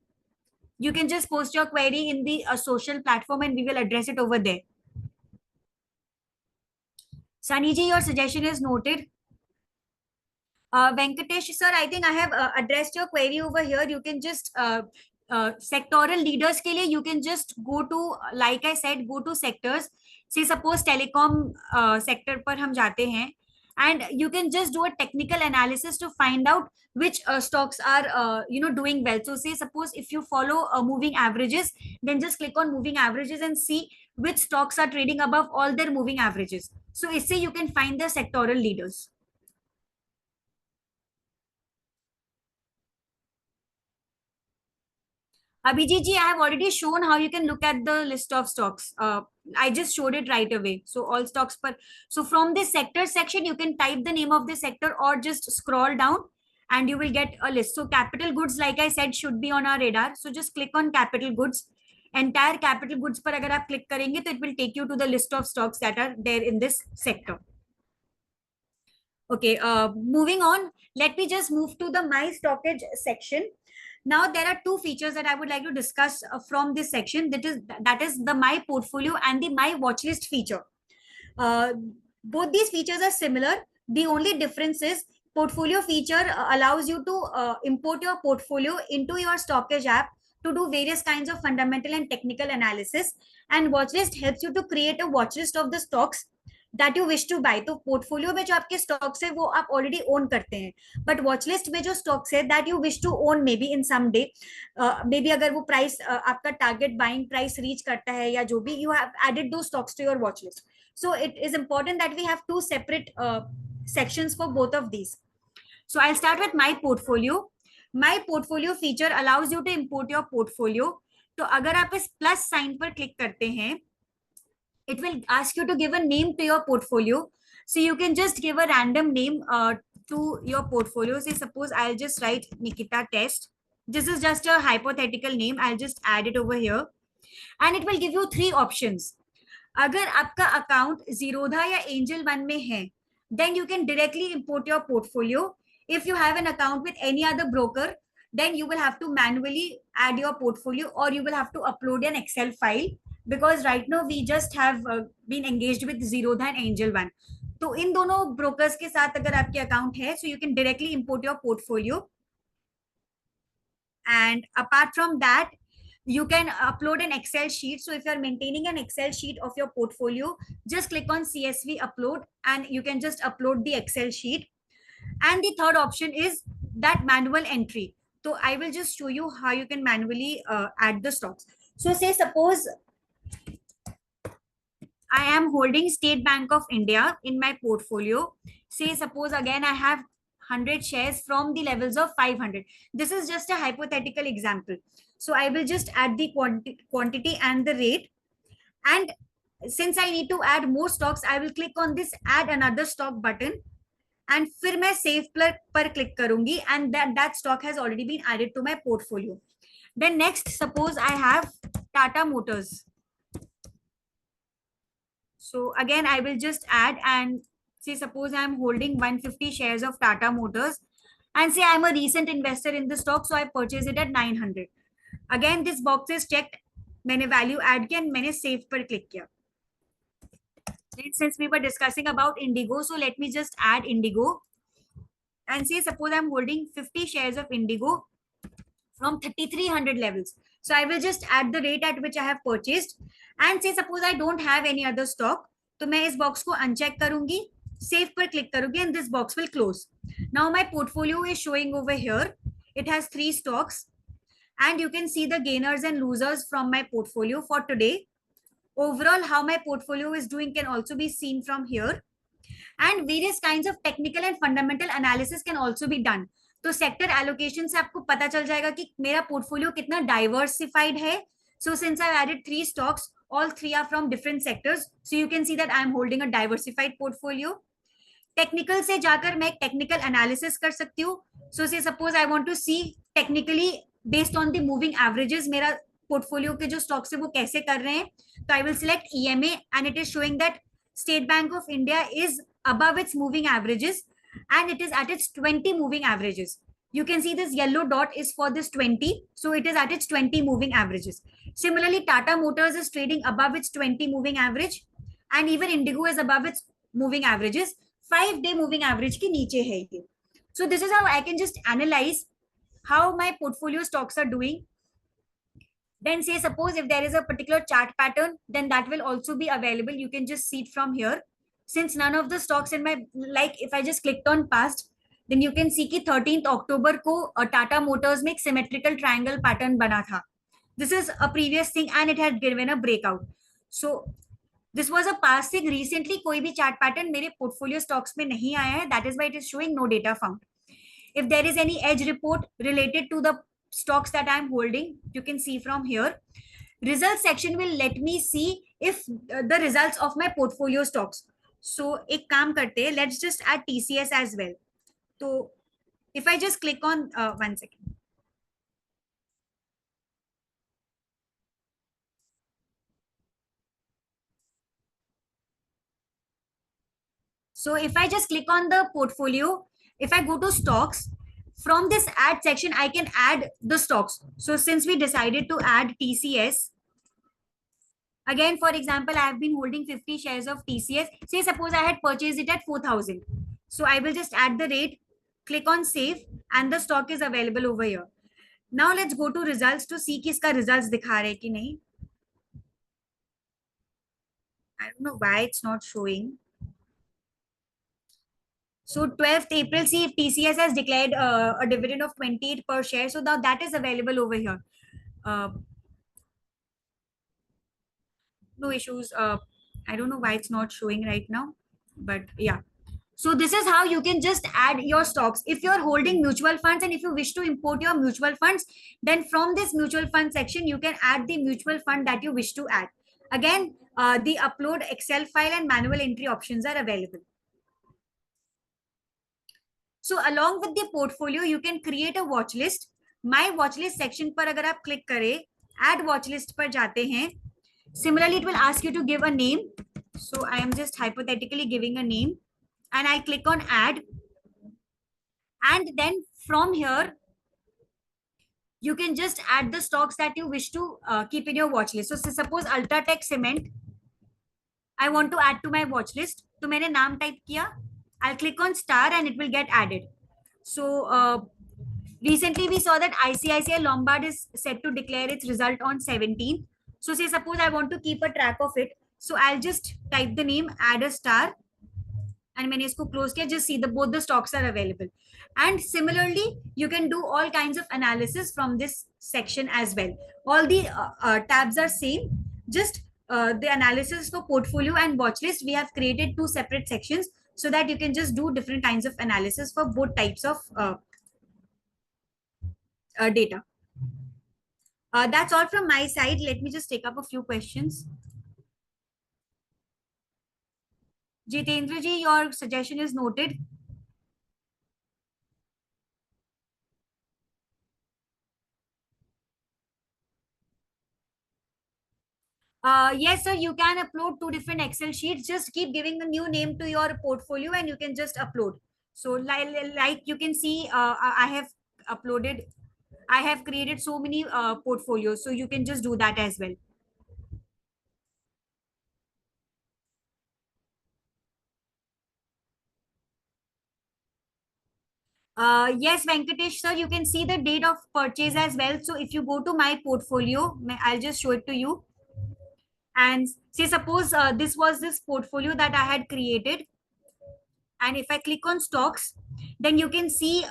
You can just post your query in the social platform and we will address it over there. Sunny ji, your suggestion is noted. Venkatesh sir, I think I have addressed your query over here. You can just sectoral leaders के लिए you can just go to, like I said, go to sectors. Say suppose telecom sector पर हम जाते हैं and you can just do a technical analysis to find out which stocks are doing well. So say suppose if you follow moving averages, then just click on moving averages and see which stocks are trading above all their moving averages. So इससे you can find the sectoral leaders. Abhijit ji, I have already shown how you can look at the list of stocks. I just showed it right away. So all stocks per. So from this sector section, you can type the name of the sector or just scroll down and you will get a list. So capital goods, like I said, should be on our radar. So just click on capital goods. Entire capital goods पर अगर आप click करेंगे तो it will take you to the list of stocks that are there in this sector. Okay, moving on, let me just move to the My Stockage section. Now, there are two features that I would like to discuss from this section. That is the My Portfolio and the My Watchlist feature. Uh, Both these features are similar. The only difference is Portfolio feature allows you to import your portfolio into your Stockage app to do various kinds of fundamental and technical analysis. And Watchlist helps you to create a watchlist of the stocks that you wish to buy. तो portfolio में जो आपके stocks है वो आप already own करते हैं, but watchlist में जो स्टॉक्स है that you wish to own maybe in some day, maybe अगर वो प्राइस आपका टारगेट बाइंग प्राइस रीच करता है या जो भी, यू हैव एडेड दो stocks to your watch list. So it is important that we have to separate sections for both of these. So I'll start with my portfolio. My portfolio feature allows you to import your portfolio. तो अगर आप इस plus sign पर click करते हैं, it will ask you to give a name to your portfolio. So you can just give a random name to your portfolio. Say suppose I'll just write Nikita Test. This is just a hypothetical name. I'll just add it over here. And it will give you three options. अगर आपका account Zerodha या Angel One में है, then you can directly import your portfolio. If you have an account with any other broker, then you will have to manually add your portfolio, or you will have to upload an Excel file, because right now we just have been engaged with Zerodha and Angel One. तो इन दोनों brokers के साथ अगर आपके account है, so you can directly import your portfolio. And apart from that, you can upload an Excel sheet. So if you're maintaining an Excel sheet of your portfolio, just click on CSV upload and you can just upload the Excel sheet. And the third option is that manual entry. So I will just show you how you can manually add the stocks. So say suppose I am holding State Bank of India in my portfolio. Say suppose again I have 100 shares from the levels of 500. This is just a hypothetical example. So I will just add the quantity and the rate. And since I need to add more stocks, I will click on this add another stock button. And फिर मैं save पर click करूंगी, and that stock has already been added to my portfolio. Then next, suppose I have Tata Motors. So again, I will just add and say suppose I'm holding 150 shares of Tata Motors, and say I'm a recent investor in the stock, so I purchase it at 900. Again, this box is checked. मैंने value add किया and मैंने save पर click किया. Since we were discussing about Indigo, so let me just add Indigo. And say suppose I'm holding 50 shares of Indigo from 3300 levels. So I will just add the rate at which I have purchased. And say suppose I don't have any other stock, तो मैं इस box को uncheck करूंगी, save पर click करूंगी, and this box will close. Now my portfolio is showing over here. It has 3 stocks, and you can see the gainers and losers from my portfolio for today. Overall, how my portfolio is doing can also be seen from here. And various kinds of technical and fundamental analysis can also be done. तो sector allocation से आपको पता चल जाएगा कि मेरा portfolio कितना diversified है. So since I've added 3 stocks, all 3 are from different sectors. So you can see that I'm holding a diversified portfolio. Technical से जाकर मैं एक टेक्निकल एनालिसिस कर सकती हूँ. So say suppose I want to see technically based on the moving averages मेरा portfolio के जो स्टॉक्स है वो कैसे कर रहे हैं. तो I will select EMA and it is showing that state bank of India is above its moving averages and it is at its 20 moving averages. You can see this yellow dot is for this 20, so it is at its 20 moving averages. Similarly, Tata Motors is trading above its 20 moving average and even Indigo is above its moving averages. 5-day moving average के नीचे है ये. So this is how I can just analyze how my portfolio stocks are doing. Then say suppose if there is a particular chart pattern, then that will also be available. You can just see it from here. Since none of the stocks in my, like if I just clicked on past, then you can see कि 13th October को Tata Motors में एक symmetrical triangle pattern बना था. This is a previous thing and it had given a breakout. So this was a past thing. Recently कोई भी chart pattern मेरे portfolio stocks में नहीं आया है. That is why it is showing no data found. If there is any edge report related to the stocks that I am holding, you can see from here. Result section will let me see if the results of my portfolio stocks. So एक काम करते हैं, let's just add TCS as well. तो if I just click on 1 second. So if I just click on the portfolio, if I go to stocks, from this add section, I can add the stocks. So since we decided to add TCS, again, for example, I have been holding 50 shares of TCS. Say, suppose I had purchased it at 4,000. So I will just add the rate, click on save, and the stock is available over here. Now let's go to results to see किसका results दिखा रहे कि नहीं. I don't know why it's not showing. So 12th April, see if TCS has declared a dividend of 28 per share. So now that is available over here. No issues. I don't know why it's not showing right now, but yeah. So this is how you can just add your stocks. If you're holding mutual funds and if you wish to import your mutual funds, then from this mutual fund section, you can add the mutual fund that you wish to add. Again, the upload Excel file and manual entry options are available. So along with the portfolio, you can create a watch list. My watch list section पर अगर आप click करें, add watch list पर जाते हैं. Similarly, it will ask you to give a name. So I am just hypothetically giving a name and I click on add. And then from here, you can just add the stocks that you wish to keep in your watch list. So suppose Ultratech Cement, I want to add to my watch list. तो मैंने नाम type किया. I'll click on star and it will get added. So recently we saw that ICICI Lombard is set to declare its result on 17th. So say suppose I want to keep a track of it. So I'll just type the name, add a star, and मैंने इसको close किया. Just see both the stocks are available. And similarly, you can do all kinds of analysis from this section as well. All the tabs are same. Just the analysis for portfolio and watch list, we have created two separate sections so that you can just do different kinds of analysis for both types of data. That's all from my side. Let me just take up a few questions. Jitendra ji, your suggestion is noted. Yes, sir, you can upload two different Excel sheets. Just keep giving a new name to your portfolio and you can just upload. So like you can see, I have uploaded, I have created so many portfolios. So you can just do that as well. Yes, Venkatesh, sir, you can see the date of purchase as well. So if you go to my portfolio, I'll just show it to you. And say suppose this was this portfolio that I had created. And if I click on stocks, then you can see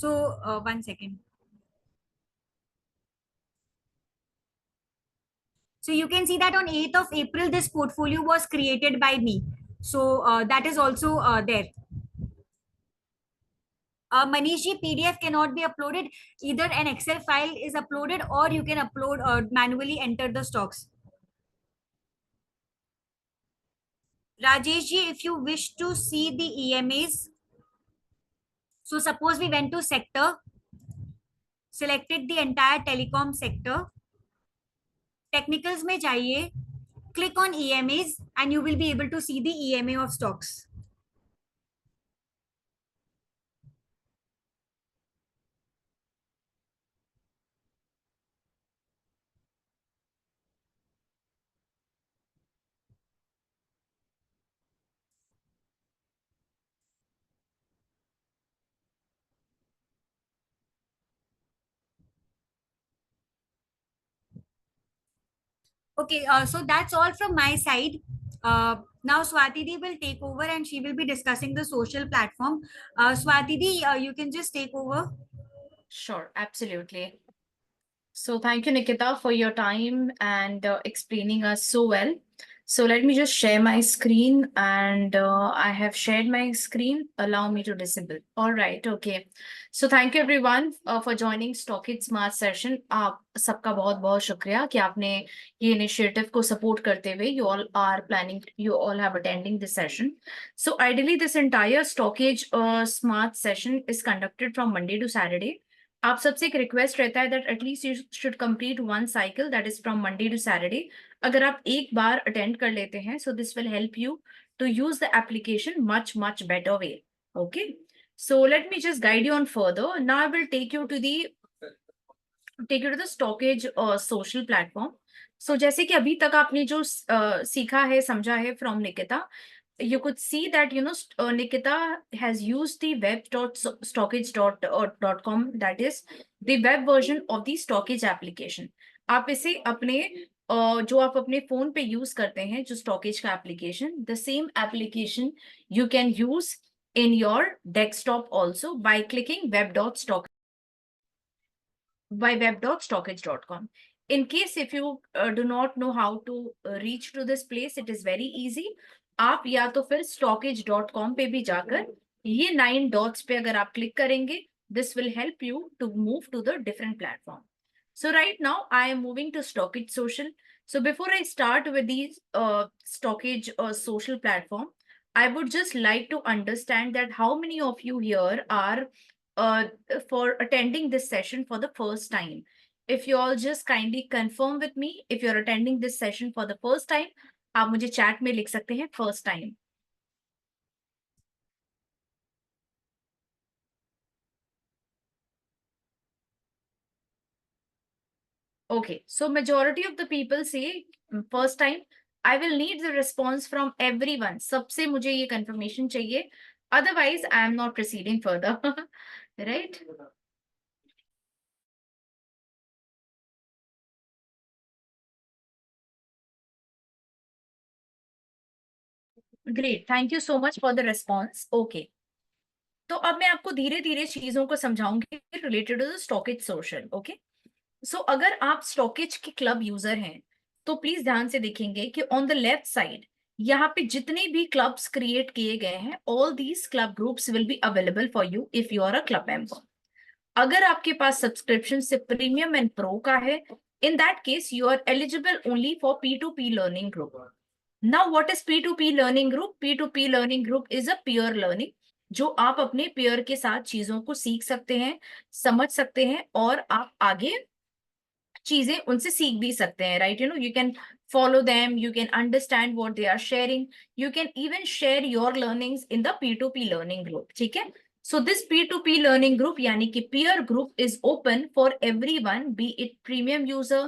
one second. So you can see that on 8th of April, this portfolio was created by me. So that is also there. Manish ji, PDF cannot be uploaded. Either an Excel file is uploaded or you can upload manually enter the stocks. Rajesh ji, if you wish to see the EMAs, so suppose we went to sector, selected the entire telecom sector, technicals में जाइए, click on EMAs and you will be able to see the EMA of stocks. Okay, so that's all from my side. Now Swati Di will take over and she will be discussing the social platform. Swati Di, you can just take over. Sure, absolutely. So thank you, Nikita, for your time and explaining us so well. So let me just share my screen and I have shared my screen. Allow me to disable. All right. Okay. So thank you everyone for joining Stockit Smart Session. आप सबका बहुत-बहुत शुक्रिया कि आपने ये initiative को support करते हुए you all have attending this session. So ideally this entire Stockage Smart Session is conducted from Monday to Saturday आप सबसे एक रिक्वेस्ट रहता है that at least you should complete one cycle that is from Monday to Saturday. अगर आप एक बार attend कर लेते हैं so this will help you to use the application much better way. Okay, so let me just guide you on further. Now I will take you to the StockEdge social platform. सो जैसे कि अभी तक आपने जो सीखा है, समझा है from Nikita, you could see that Nikita has used the web.stockage.com, that is the web version of the stockage application। आप इसे अपने जो आप अपने फोन पे यूज करते हैं जो स्टॉकेज का application, the same application you can use in your desktop also by clicking web.stockage.com। In case if you do not know how to reach to this place, it is very easy। आप या तो फिर stockage.com पे भी जाकर ये 9 dots पे अगर आप क्लिक करेंगे, this will help you to move to the different platform। So right now I am moving to Stockage Social। So before I start with these Stockage social platform, I would just like to understand that how many of you here are for attending this session for the first time। If you all just kindly confirm with me if you're attending this session for the first time, आप मुझे chat में लिख सकते हैं first time. Okay, so majority of the people say first time। I will need the response from everyone। सबसे मुझे ये confirmation चाहिए, otherwise I am not proceeding further। Right? Great, thank you so much for the response। Okay, तो अब मैं आपको धीरे धीरे चीजों को समझाऊंगी related to the StockEdge social. Okay, so अगर आप स्टॉकेज के क्लब यूजर हैं तो प्लीज ध्यान से देखेंगे कि ऑन द लेफ्ट साइड यहाँ पे जितने भी क्लब्स क्रिएट किए गए हैं, all these club groups will be available for you if you are a club member. अगर आपके पास सब्सक्रिप्शन से प्रीमियम एंड प्रो का है, in that case you are eligible only for P2P learning group. Now what is P2P learning group? P2P learning group is a peer learning, जो आप अपने peer के साथ चीजों को सीख सकते हैं, समझ सकते हैं और आप आगे चीजें उनसे सीख भी सकते हैं। Right, you can follow them, you can understand what they are sharing, you can even share your learnings in the P2P learning group। ठीक है, so this P2P learning group यानी कि peer group is open for everyone, be it premium user,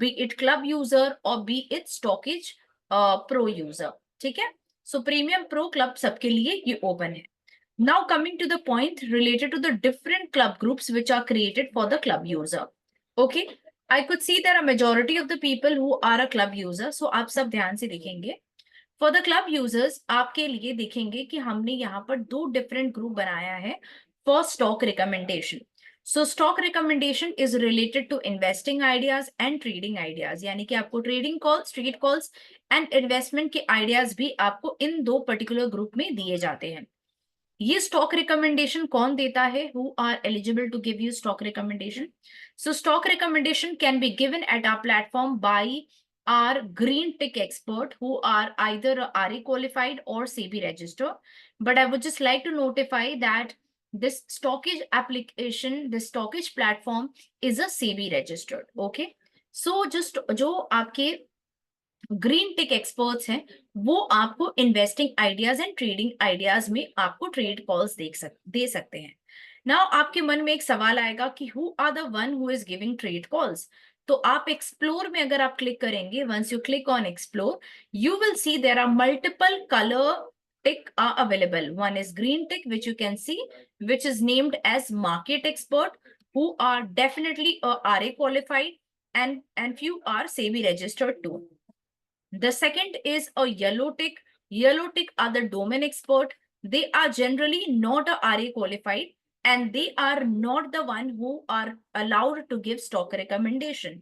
be it club user or be it stockage pro user। ठीक है, so premium pro club सबके लिए ये open है। Now coming to the point related to the different club groups which are created for the club user। Okay, I could see there are majority of the people who are a club user। So आप सब ध्यान से देखेंगे, for the club users आपके लिए देखेंगे कि हमने यहाँ पर 2 different group बनाया है for stock recommendation। So stock recommendation is related to investing ideas and trading ideas, यानी कि आपको trading calls, trade calls and investment के ideas भी आपको इन 2 particular group में दिए जाते हैं। ये स्टॉक रिकमेंडेशन कौन देता है? Who are eligible to give you stock recommendation? So stock recommendation can be given at our platform by our green tick expert who are either RA qualified or SEBI registered। But I would just like to notify that this stockage application, this stockage platform is a SEBI registered। Okay, so just जो आपके green टिक experts हैं वो आपको investing ideas and trading ideas में आपको trade calls दे सकते हैं। Now आपके मन में एक सवाल आएगा कि who are the one who is giving trade calls? तो आप एक्सप्लोर में अगर आप क्लिक करेंगे, once you click on explore, you will see there are multiple colour tick are available। One is green tick, which you can see, which is named as market expert, who are definitely RA qualified and few are SEBI registered too। The second is a yellow tick। Yellow tick are the domain expert। They are generally not a RA qualified and they are not the one who are allowed to give stock recommendation।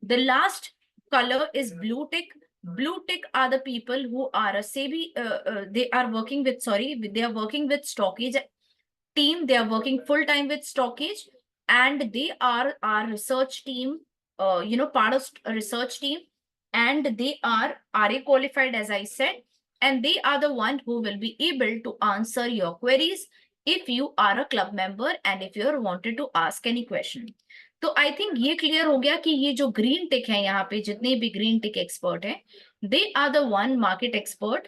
The last color is blue tick। Blue tick are the people who are a SEBI, they are working with, they are working with stockage team. They are working full time with stockage and they are our research team, part of research team, and they are RA qualified as I said, and they are the one who will be able to answer your queries if you are a club member and if you wanted to ask any question. तो I think ये clear हो गया कि ये जो green टिक है यहाँ पे जितने भी ग्रीन टिक एक्सपर्ट हैं, they are the one market expert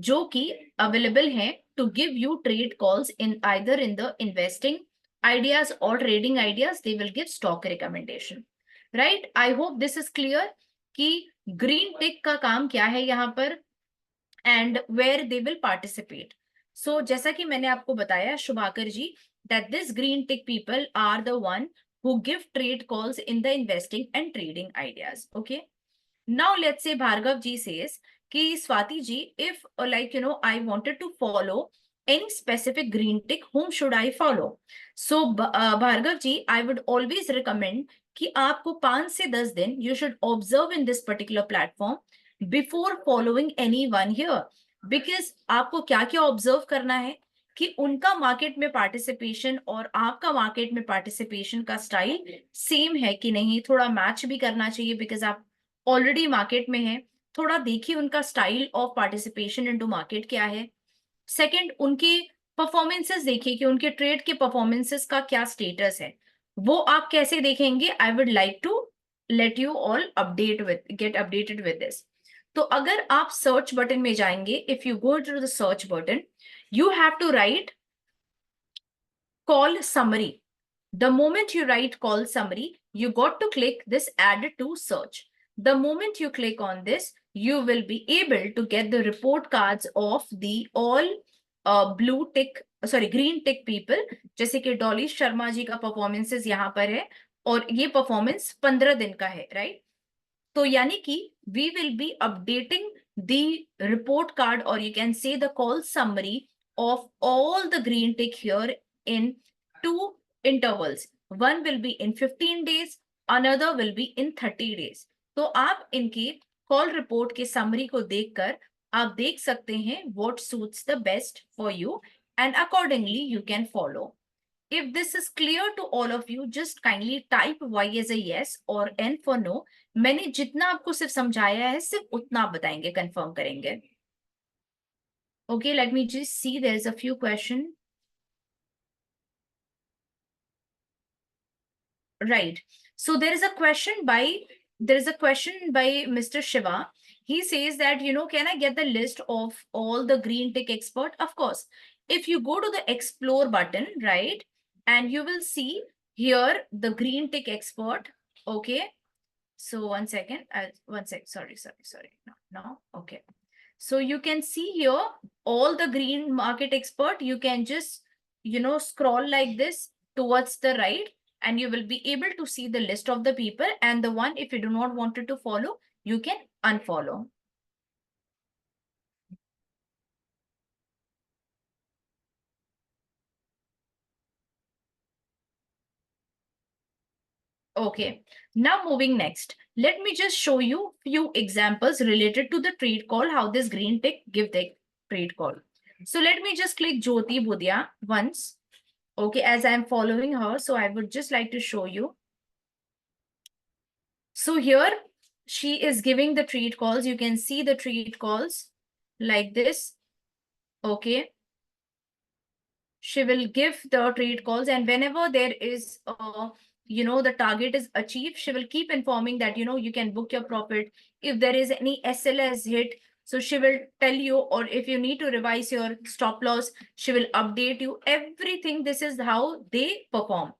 जो कि अवेलेबल है to give you trade calls in either in the investing ideas और trading ideas. They will give stock recommendation. Right, I hope this is clear कि green tick का काम क्या है यहाँ पर and where they will participate. So जैसा कि मैंने आपको बताया शुभाकर जी, that this green tick people are the one who give trade calls in the investing and trading ideas. Okay, now let's say Bhargav ji says ki Swati ji, if like I wanted to follow any specific green tick, whom should I follow? So Bhargav ji, I would always recommend कि आपको 5 से 10 दिन you should observe in this particular platform before following anyone here, because आपको क्या क्या observe करना है कि उनका मार्केट में पार्टिसिपेशन और आपका मार्केट में पार्टिसिपेशन का स्टाइल सेम है कि नहीं, थोड़ा मैच भी करना चाहिए बिकॉज आप ऑलरेडी मार्केट में हैं. थोड़ा देखिए उनका style of participation into market क्या है. सेकंड, उनके परफॉर्मेंसेस देखिए कि उनके ट्रेड के परफॉर्मेंसेस का क्या स्टेटस है. वो आप कैसे देखेंगे? I would like to let you all get updated with this. तो अगर आप सर्च बटन में जाएंगे, if you go to the search button, you have to write call summary. The moment you write call summary, you got to click this add to search. The moment you click on this, you will be able to get the report cards of the all green tick people. जैसे कि डॉली शर्मा जी का performances यहाँ पर है और ये performance 15 दिन का है, राइट? तो यानी कि we will be updating the report card, or you can say the call summary of all the green tick here in 2 intervals. One will be in 15 days, another will be in 30 days. तो आप इनकी call report के summary को देखकर आप देख सकते हैं what suits the best for you and accordingly you can follow. If this is clear to all of you, just kindly type Y as a yes or N for no. मैंने जितना आपको सिर्फ समझाया है सिर्फ उतना बताएंगे, कंफर्म करेंगे. Okay, let me just see. There's a few questions. Right. So there is a question by Mr. Shiva. He says that, can I get the list of all the green tick expert? Of course. If you go to the explore button, right, and you will see here the green tick expert. Okay. So one second. Sorry. No. Okay. So you can see here all the green market expert. You can just, scroll like this towards the right, and you will be able to see the list of the people, and the one, if you do not want to follow, you can unfollow. Okay, now moving next, let me just show you few examples related to the trade call, how this green tick give the trade call. So let me just click Jyoti Budhia once. Okay, as I'm following her, so I would just like to show you. So here she is giving the trade calls. You can see the trade calls like this. Okay. She will give the trade calls, and whenever there is the target is achieved, she will keep informing that you can book your profit. If there is any SLS hit, so she will tell you, or if you need to revise your stop loss, she will update you everything. This is how they perform.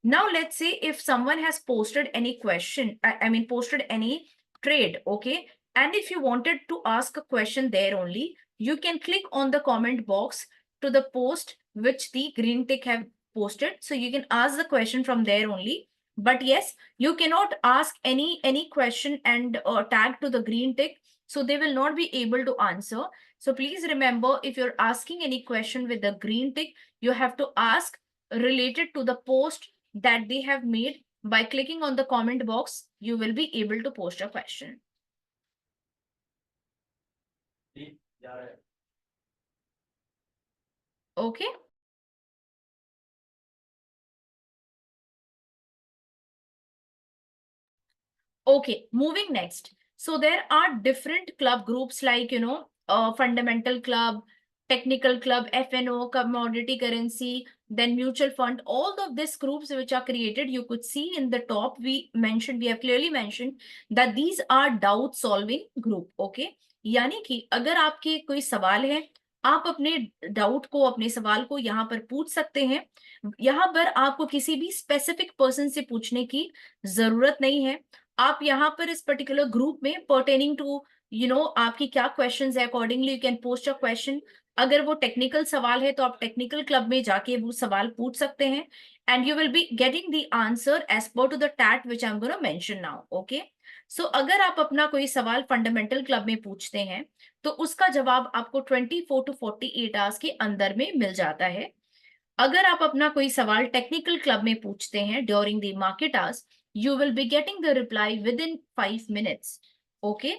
Now let's say if someone has posted any question, posted any trade, okay, and if you wanted to ask a question there only, you can click on the comment box to the post which the green tick have posted. So you can ask the question from there only. But yes, you cannot ask any question and tag to the green tick, so they will not be able to answer. So please remember, if you're asking any question with the green tick, you have to ask related to the post that they have made. By clicking on the comment box, you will be able to post a question. Okay. Okay, moving next. So there are different club groups like, fundamental club, technical club, FNO, commodity currency, then mutual fund, all of these groups which are created, you could see in the top, we have clearly mentioned that these are doubt solving group. Okay, यानी कि अगर आपके कोई सवाल है, आप अपने doubt को, अपने सवाल को यहाँ पर पूछ सकते हैं। यहाँ पर आपको किसी भी स्पेसिफिक पर्सन से पूछने की जरूरत नहीं है। आप यहाँ पर इस पर्टिकुलर ग्रुप में पर्टेनिंग टू आपकी क्या क्वेश्चंस है, accordingly you can post a question. अगर वो टेक्निकल सवाल है तो आप टेक्निकल क्लब में जाके वो सवाल पूछ सकते हैं, and you will be getting the answer as per to the TAT which I am gonna mention now. Okay, so अगर आप अपना कोई सवाल फंडामेंटल क्लब में पूछते हैं तो उसका जवाब आपको 24 to 48 आवर्स के अंदर में मिल जाता है। अगर आप अपना कोई सवाल टेक्निकल क्लब में पूछते हैं during the market hours, you will be getting the reply within 5 minutes. Okay,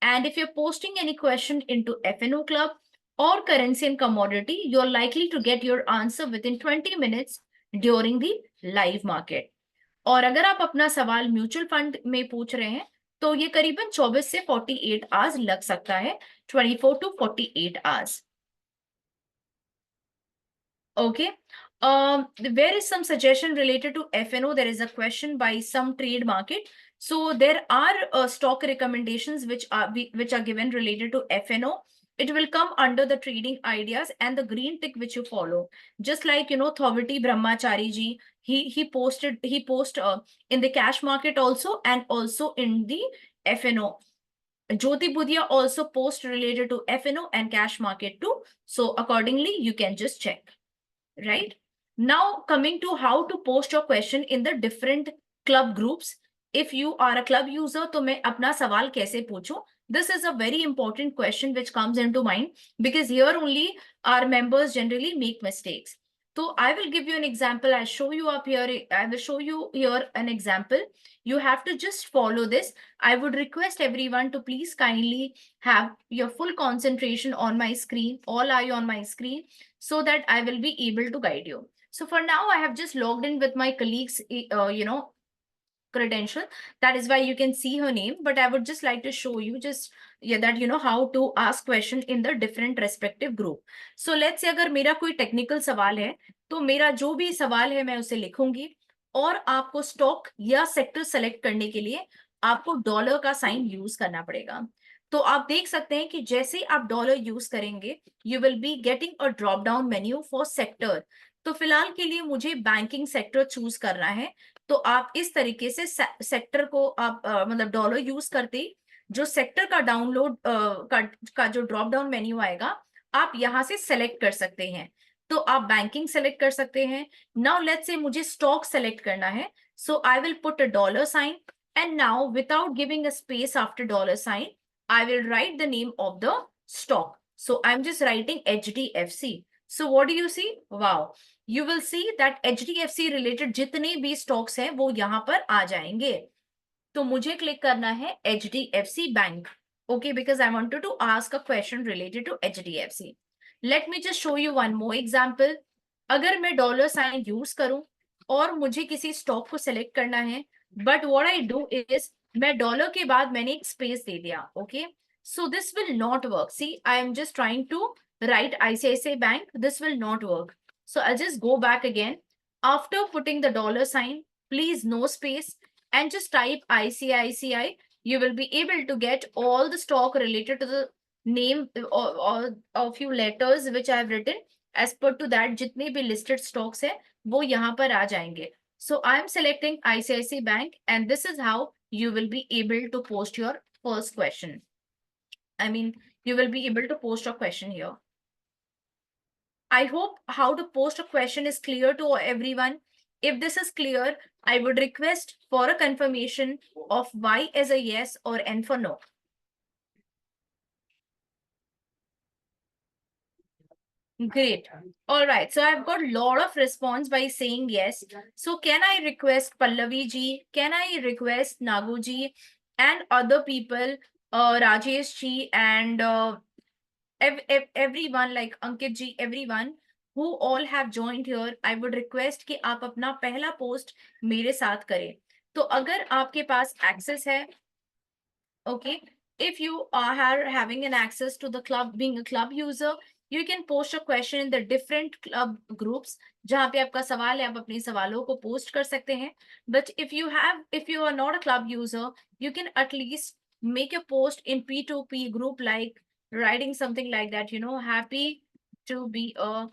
and if you're posting any question into FNO club or currency and commodity, you're likely to get your answer within 20 minutes during the live market. और अगर आप अपना सवाल mutual fund में पूछ रहे हैं तो ये करीबन 24 से 48 आवर्स लग सकता है, 24 to 48 hours. Okay. There is some suggestion related to FNO. There is a question by some trade market. So there are stock recommendations which are given related to FNO. It will come under the trading ideas and the green tick which you follow. Just like Thavati Brahmachari ji, he post in the cash market also, and also in the FNO. Jyoti Budia also post related to FNO and cash market too. So accordingly, you can just check. Right now, coming to how to post your question in the different club groups. If you are a club user, तो मैं अपना सवाल कैसे पूछूं? This is a very important question which comes into mind, because here only our members generally make mistakes. So I will give you an example. I'll show you up here. I will show you here an example. You have to just follow this. I would request everyone to please kindly have your full concentration on my screen, all eye on my screen, so that I will be able to guide you. So for now, I have just logged in with my colleague's, credential. That is why you can see her name. But I would just like to show you just that how to ask question in the different respective group. So let's say अगर मेरा कोई technical सवाल है तो मेरा जो भी सवाल है मैं उसे लिखूंगी, और आपको स्टॉक या सेक्टर सेलेक्ट करने के लिए आपको डॉलर का साइन यूज करना पड़ेगा। तो आप देख सकते हैं कि जैसे आप डॉलर यूज करेंगे, you will be getting a drop down menu for sector. तो फिलहाल के लिए मुझे बैंकिंग सेक्टर चूज करना है, तो आप इस तरीके से सेक्टर को आप मतलब डॉलर यूज करते ही जो सेक्टर का डाउनलोड का जो ड्रॉप डाउन मेन्यू आएगा, आप यहाँ से सेलेक्ट कर सकते हैं। तो आप बैंकिंग सेलेक्ट कर सकते हैं। नाउ लेट्स से मुझे स्टॉक सेलेक्ट करना है, so I will put a dollar sign, and now without giving a space after dollar sign, I will write the name of the stock. So I'm just writing HDFC. So what do you see? Wow. You will see that HDFC related जितने भी stocks हैं वो यहाँ पर आ जाएंगे। तो मुझे click करना है HDFC Bank. Okay, because I wanted to ask a question related to HDFC. Let me just show you one more example. अगर मैं डॉलर साइन यूज करूं और मुझे किसी स्टॉक को सेलेक्ट करना है, but what I do is मैं डॉलर के बाद मैंने एक स्पेस दे दिया। Okay, so this will not work. See, I am just trying to write ICICI bank, this will not work. So I just go back again after putting the dollar sign, please no space, and just type ICICI. You will be able to get all the stock related to the name or a few letters which I have written. As per to that, जितने भी listed stocks है वो यहाँ पर आ जाएंगे। So I am selecting ICICI Bank, and this is how you will be able to post your first question. I mean, you will be able to post a question here. I hope how to post a question is clear to everyone. If this is clear, I would request for a confirmation of Y as a yes or N for no. Great. All right. So I've got a lot of response by saying yes. So can I request Pallavi ji? Can I request Nagu ji and other people, Rajesh ji and everyone like Ankit ji, everyone who all have joined here, I would request कि आप अपना पहला post मेरे साथ करें। तो अगर आपके पास access है, okay, if you are having an access to the club, being a club user, You can post a question in the different club groups. जहाँ पे आपका सवाल है आप अपने सवालों को पोस्ट कर सकते हैं. But if you are not a club user, you can at least make a post in P2P group, like writing something like that, happy to be a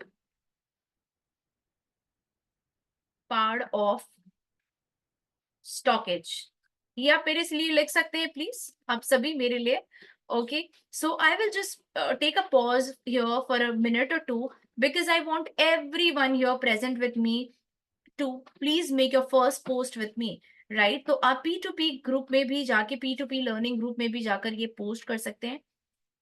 part of stockage. ये आप मेरे लिए लिख सकते हैं प्लीज, आप सभी मेरे लिए. Okay, so I will just take a pause here for a minute or two, because I want everyone here present with me to please make your first post with me, right? तो आप P2P group में भी जाके, P2P learning group में भी जाकर ये post कर सकते हैं.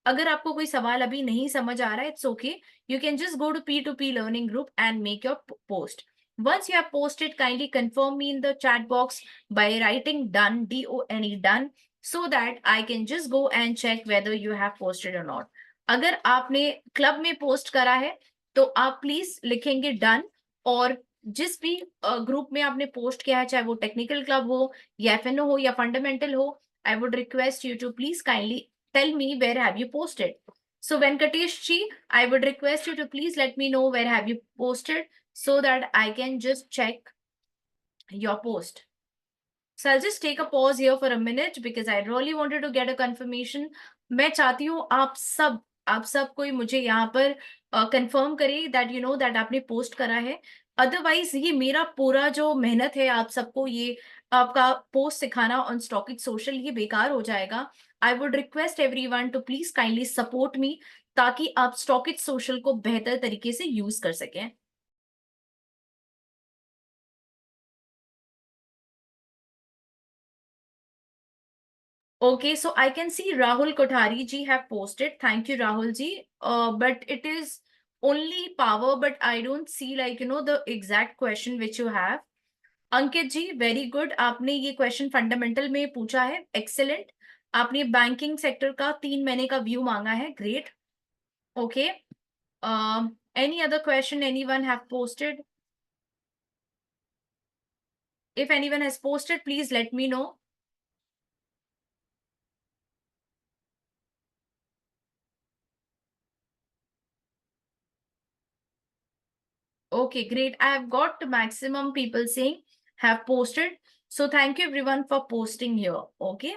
अगर आपको कोई सवाल अभी नहीं समझ आ रहा है, it's okay, you can just go to P2P learning group and make your post. Once you have posted, kindly confirm me in the chat box by writing done, D-O-N-E, done, so that I can just go and check whether you have posted or not. अगर आपने club में post करा है तो आप please लिखेंगे done, और जिस भी ग्रुप में आपने पोस्ट किया है, चाहे वो टेक्निकल क्लब हो या FNO हो या फंडामेंटल हो, I would request you to please kindly tell me where have you posted. So Venkatesh ji, I would request you to please let me know where have you posted, so that I can just check your post. So I'll just take a pause here for a minute because I really wanted to get a confirmation. मैं चाहती हूँ आप सब कोई मुझे यहाँ पर confirm करे that you know that आपने पोस्ट करा है. अदरवाइज ये मेरा पूरा जो मेहनत है आप सबको ये आपका पोस्ट सिखाना ऑन स्टॉकिट सोशल, ये बेकार हो जाएगा. I would request everyone to please kindly support me, ताकि आप स्टॉकिट सोशल को बेहतर तरीके से यूज कर सकें. Okay, so I can see Rahul Kothari ji have posted. Thank you, Rahul ji. But it is only power, but I don't see the exact question which you have. Ankit ji, very good. आपने ये question fundamental में पूछा है. Excellent. आपने banking sector का 3 महीने का view मांगा है. Great. Okay. Any other question anyone have posted? If anyone has posted, please let me know. Okay, great. I have got maximum people saying have posted. So thank you everyone for posting here. Okay.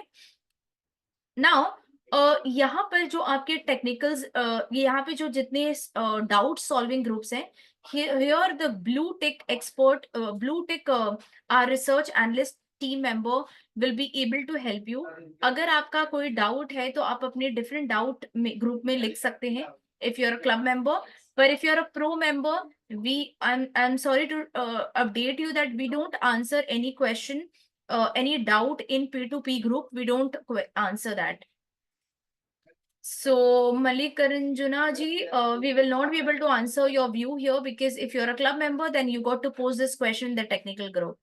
Now, यहाँ पर जो आपके technicals, यहाँ पे जो जितने doubt solving groups हैं, here the blue tick expert, blue tick our research analyst team member will be able to help you. अगर आपका कोई डाउट है तो आप अपने डिफरेंट डाउट ग्रुप में लिख सकते हैं if you're a club member. But if you're a pro member, I'm sorry to update you that we don't answer any question, any doubt in P2P group. We don't answer that. So Malik Karanjuna ji, we will not be able to answer your view here, because if you're a club member, then you got to post this question in the technical group.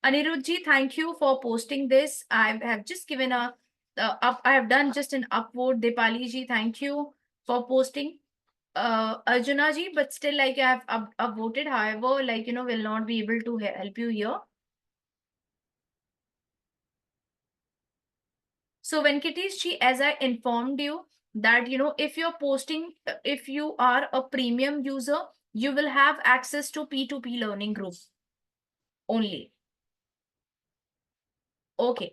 Anirudh ji, thank you for posting this. I have just given a I have done just an upvote. Dipali ji, thank you for posting. Arjuna ji, but still I have upvoted. However, will not be able to help you here. So Venkatesh ji, as I informed you that, if you're posting, if you are a premium user, you will have access to P2P learning group only. Okay.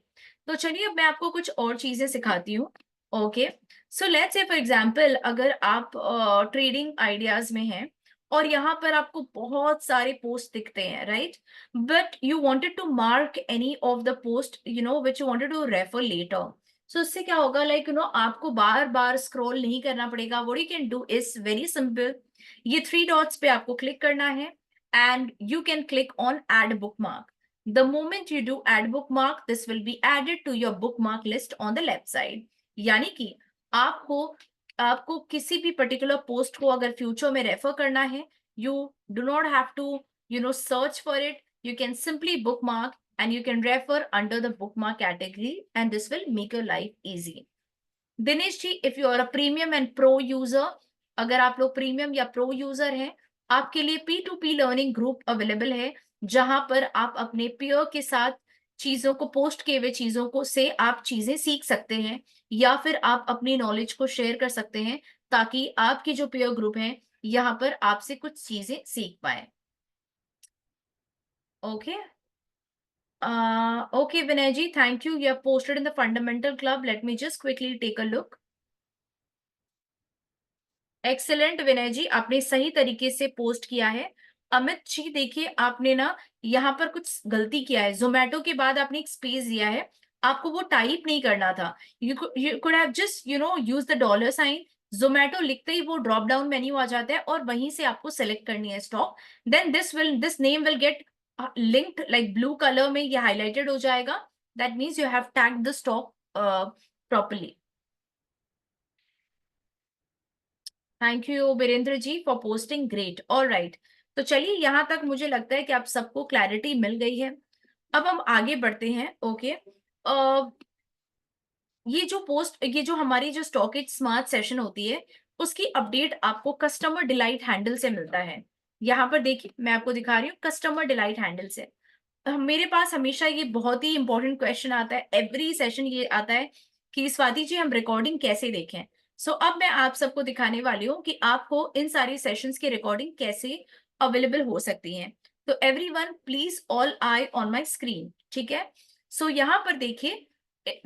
तो चलिए अब मैं आपको कुछ और चीजें सिखाती हूँ. Okay, so let's say for example अगर आप ट्रेडिंग आइडियाज में हैं और यहाँ पर आपको बहुत सारे पोस्ट दिखते हैं, right, but you wanted to mark any of the post which you wanted to refer later. So इससे क्या होगा, आपको बार बार स्क्रॉल नहीं करना पड़ेगा. What you can do is very simple. ये 3 डॉट्स पे आपको क्लिक करना है and you can click on add bookmark. The moment you do add bookmark, this will be added to your bookmark list on the left side. यानी कि आपको किसी भी पर्टिकुलर पोस्ट को अगर फ्यूचर में रेफर करना है, you do not have to search for it. You can simply bookmark and you can refer under the bookmark category, and this will make your life easy. Dinesh ji, if you are a premium and pro user, अगर आप लोग premium या pro user हैं, आपके लिए P2P learning group available है, जहां पर आप अपने पीयर के साथ चीजों को, पोस्ट किए हुए चीजों को से आप चीजें सीख सकते हैं, या फिर आप अपनी नॉलेज को शेयर कर सकते हैं ताकि आपकी जो पीयर ग्रुप है यहाँ पर आपसे कुछ चीजें सीख पाए। Okay okay, Vinay ji, thank you. You have posted in the fundamental club. Let me just quickly take a look. Excellent Vinay ji, आपने सही तरीके से पोस्ट किया है। अमित जी देखिए, आपने ना यहाँ पर कुछ गलती किया है। जोमेटो के बाद आपने एक स्पेस दिया है, आपको वो टाइप नहीं करना था। You could have just use the dollar sign. Zomato लिखते ही वो ड्रॉप डाउन मेन्यू आ जाता है और वहीं से आपको सेलेक्ट करनी है stock. Then this name will get linked like blue colour में, ये हाईलाइटेड हो जाएगा। That means you have tagged the stock properly. Thank you Virendra ji for posting, great. All right, तो चलिए यहाँ तक मुझे लगता है कि आप सबको क्लैरिटी मिल गई है। अब हम आगे बढ़ते हैं। ओके ये जो हमारी जो स्टॉकेज स्मार्ट सेशन होती है, उसकी अपडेट आपको कस्टमर डिलाइट हैंडल से मिलता है। यहाँ पर देखिए, मैं आपको दिखा रही हूँ कस्टमर डिलाइट हैंडल से। मेरे पास हमेशा ये बहुत ही इंपॉर्टेंट क्वेश्चन आता है, एवरी सेशन ये आता है कि स्वाति जी हम रिकॉर्डिंग कैसे देखें। सो अब मैं आप सबको दिखाने वाली हूँ कि आपको इन सारी सेशंस की रिकॉर्डिंग कैसे अवेलेबल हो सकती है। तो everyone please all I on my screen, ठीक है। सो यहाँ पर देखिए,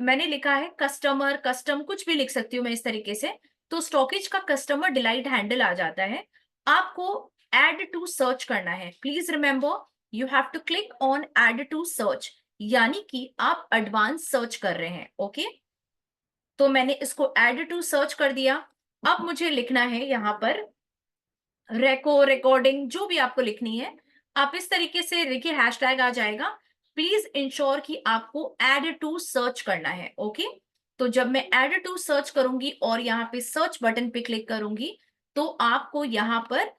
मैंने लिखा है कस्टमर, कस्टम कुछ भी लिख सकती हूँ मैं इस तरीके से। तो स्टॉकेज का कस्टमर डिलाइट हैंडल आ जाता है। आपको एड टू सर्च करना है। Please remember, you have to click on add to search, यानी कि आप एडवांस सर्च कर रहे हैं। ओके तो मैंने इसको एड टू सर्च कर दिया। अब मुझे लिखना है यहाँ पर रिकॉर्डिंग, जो भी आपको लिखनी है आप इस तरीके से लिखिए, हैशटैग आ जाएगा। प्लीज इंश्योर कि आपको एड टू सर्च करना है। ओके तो जब मैं एड टू सर्च करूंगी और यहाँ पे सर्च बटन पे क्लिक करूंगी, तो आपको यहाँ पर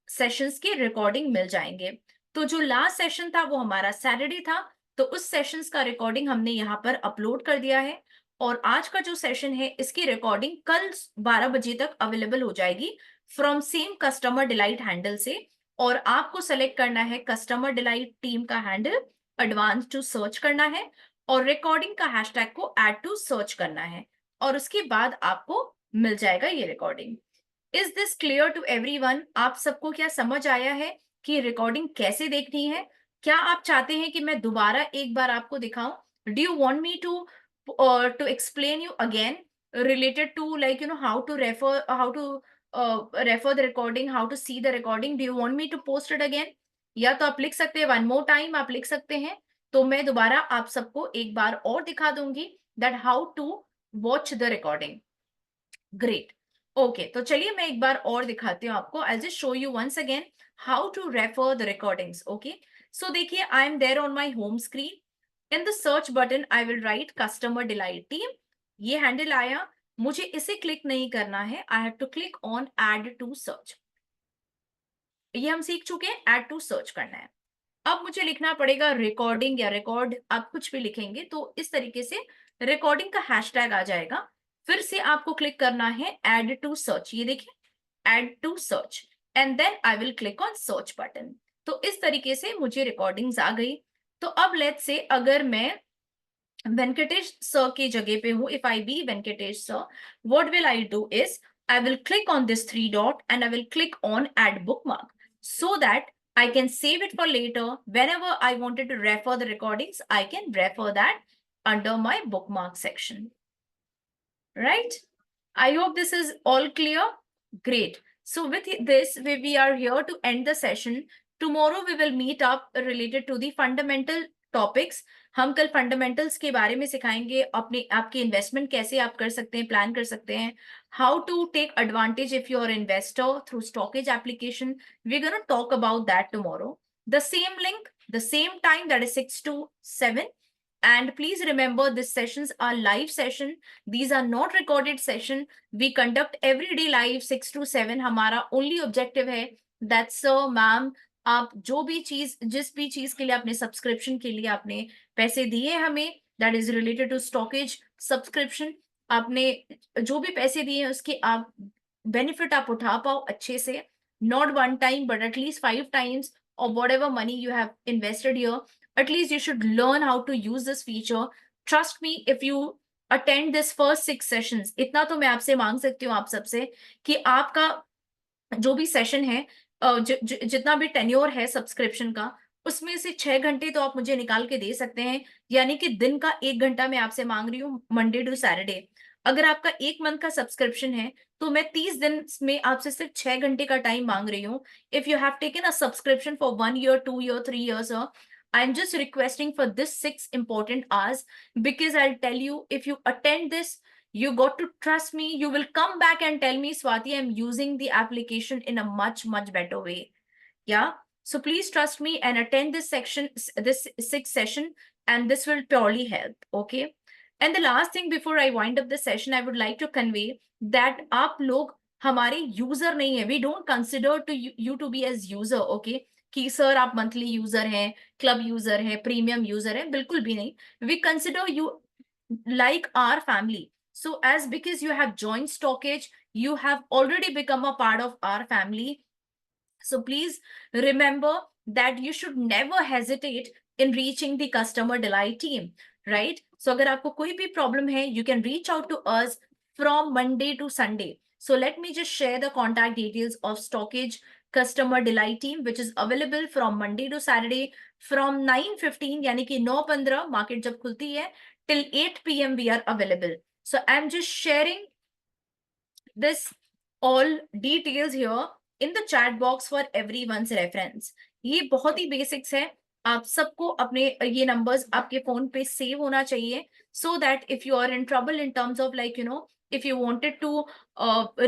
सेशंस की रिकॉर्डिंग मिल जाएंगे। तो जो लास्ट सेशन था वो हमारा सैटरडे था, तो उस सेशंस का रिकॉर्डिंग हमने यहाँ पर अपलोड कर दिया है। और आज का जो सेशन है इसकी रिकॉर्डिंग कल 12 बजे तक अवेलेबल हो जाएगी from same customer delight handle से। और आपको सेलेक्ट करना है कस्टमर डिलाइट टीम का हैंडल, एडवांस टू सर्च करना है और रिकॉर्डिंग का हैशटैग को ऐड टू सर्च करना है, और उसके बाद आपको मिल जाएगा ये recording. Is this clear to everyone? आप सबको क्या समझ आया है कि रिकॉर्डिंग कैसे देखनी है? क्या आप चाहते हैं कि मैं दोबारा एक बार आपको दिखाऊं? Do you want me to explain you again related to like how to refer the recording, how to see the recording? Do you want me to post it again? या तो आप लिख सकते हैं वन मोर टाइम, आप लिख सकते हैं, तो मैं दोबारा आप सबको एक बार और दिखा दूंगी that how to watch the recording. Great okay तो चलिए मैं एक बार और दिखाती हूँ आपको। I just show you once again how to refer the recordings. Okay so देखिए, I am there on my home screen. In the search button I will write customer delight team. ये हैंडल आया, मुझे इसे click नहीं करना है, I have to click on add to search. ये हम सीख चुके हैं, एड टू सर्च करना है। अब मुझे लिखना पड़ेगा रिकॉर्डिंग या रिकॉर्ड, आप कुछ भी लिखेंगे तो इस तरीके से रिकॉर्डिंग का हैशटैग आ जाएगा। फिर से आपको क्लिक करना है एड टू सर्च, ये देखिए add to search, and then I will click on search button. तो इस तरीके से मुझे रिकॉर्डिंग्स आ गई। तो अब लेट्स से अगर मैं वेंकटेश सर की जगह पे हूं, if I be Venkatesh sir, what will I do is I will click on this 3 dot and I will click on add bookmark so that I can save it for later. Whenever I wanted to refer the recordings, I can refer that under my bookmark section. Right? I hope this is all clear. Great. So with this, we are here to end the session. Tomorrow we will meet up related to the fundamental topics. हम कल fundamentals के बारे में सिखाएंगे, अपने आपकी investment कैसे आप कर सकते हैं, प्लान कर सकते हैं, how to take advantage if you are investor through StockEdge application. We are gonna talk about that tomorrow. The same link, the same time, that is 6 to 7. And please remember, these sessions are live session. These are not recorded session. We conduct every day live 6 to 7. हमारा only objective है that's ma'am, आप जो भी चीज, जिस भी चीज के लिए आपने सब्सक्रिप्शन के लिए आपने पैसे दिए हमें, that is related to StockEdge subscription, आपने जो भी पैसे दिए उसके आप बेनिफिट आप उठा पाओ अच्छे से, not one time but at least 5 times of whatever money you have invested here. At least you should learn how to use this feature. Trust me, if you attend this first 6 sessions. इतना तो मैं आपसे मांग सकती हूँ आप सबसे कि आपका जो भी सेशन है, जितना भी टेन्योर है सब्सक्रिप्शन का, उसमें से 6 घंटे तो आप मुझे निकाल के दे सकते हैं, यानी कि दिन का 1 घंटा मैं आपसे मांग रही हूँ मंडे टू सैटरडे। अगर आपका 1 मंथ का सब्सक्रिप्शन है तो मैं 30 दिन में आपसे सिर्फ 6 घंटे का टाइम मांग रही हूँ। If you have taken a subscription for 1 year, 2 year, 3 years, I am just requesting for this 6 important hours, because I'll tell you, if you attend this, you got to trust me. You will come back and tell me, Swati, I'm using the application in a much, much better way. Yeah. So please trust me and attend this section, this 6th session, and this will purely help. Okay. And the last thing before I wind up the session, I would like to convey that आप लोग हमारे user नहीं है. We don't consider you to be as user. Okay. कि sir आप monthly user हैं, club user हैं, premium user हैं, बिल्कुल भी नहीं. We consider you like our family. So as because you have joined Stockage, you have already become a part of our family. So please remember that you should never hesitate in reaching the customer delight team, right? So agar aapko koi bhi problem hai, you can reach out to us from Monday to Sunday. So let me just share the contact details of Stockage customer delight team, which is available from Monday to Saturday from 9:15 यानी कि 9:15 market जब खुलती है till 8 p.m. we are available. So I'm just sharing this all details here in the chat box for everyone's reference. ये बहुत ही basics है. आप सबको अपने ये numbers आपके phone पे save होना चाहिए, so that if you are in trouble in terms of like, you know, if you wanted to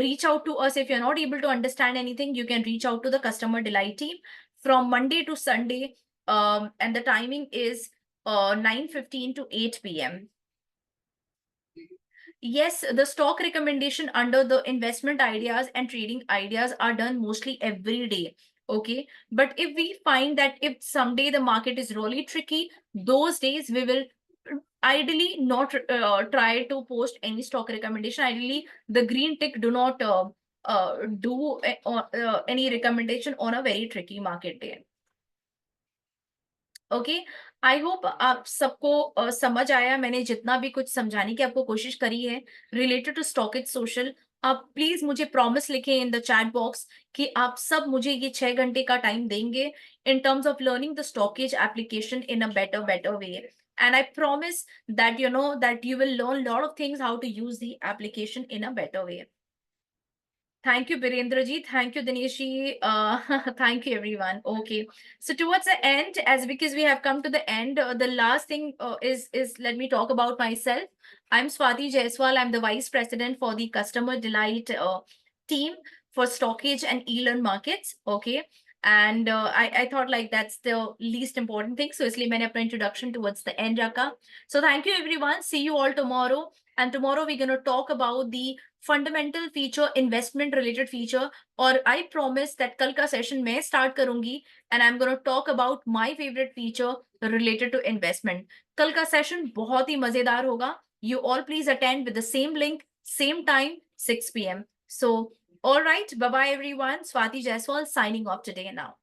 reach out to us, if you're not able to understand anything, you can reach out to the customer delight team from Monday to Sunday, and the timing is 9:15 to 8 p.m. Yes, the stock recommendation under the investment ideas and trading ideas are done mostly every day. Okay. But if we find that if someday the market is really tricky, those days we will ideally not try to post any stock recommendation. Ideally, the green tick do not do any recommendation on a very tricky market day. Okay, I hope आप सबको समझ आया. मैंने जितना भी कुछ समझाने की आपको कोशिश करी है रिलेटेड टू स्टॉकेज सोशल, आप प्लीज मुझे प्रॉमिस लिखें इन द चैट बॉक्स कि आप सब मुझे ये 6 घंटे का टाइम देंगे in terms of learning the stockage application in a better way. And I promise that you know that you will learn a lot of things how to use the application in a better way. Thank you, Birendra ji. Thank you, Dinesh ji. Thank you, everyone. Okay. So towards the end, as because we have come to the end, the last thing is let me talk about myself. I'm Swati Jaiswal. I'm the Vice President for the Customer Delight team for Stockage and e-learn markets. Okay. And I thought like that's the least important thing. So isliye maine apna introduction towards the end raka. So thank you, everyone. See you all tomorrow. And tomorrow we're going to talk about the fundamental feature, investment related feature. और I promise that कल का session मैं start करूंगी and I'm going to talk about my favorite feature related to investment. कल का session बहुत ही मजेदार होगा. You all please attend with the same link, same time, 6 p.m. So, all right, bye bye everyone. Swati Jaiswal signing off today now.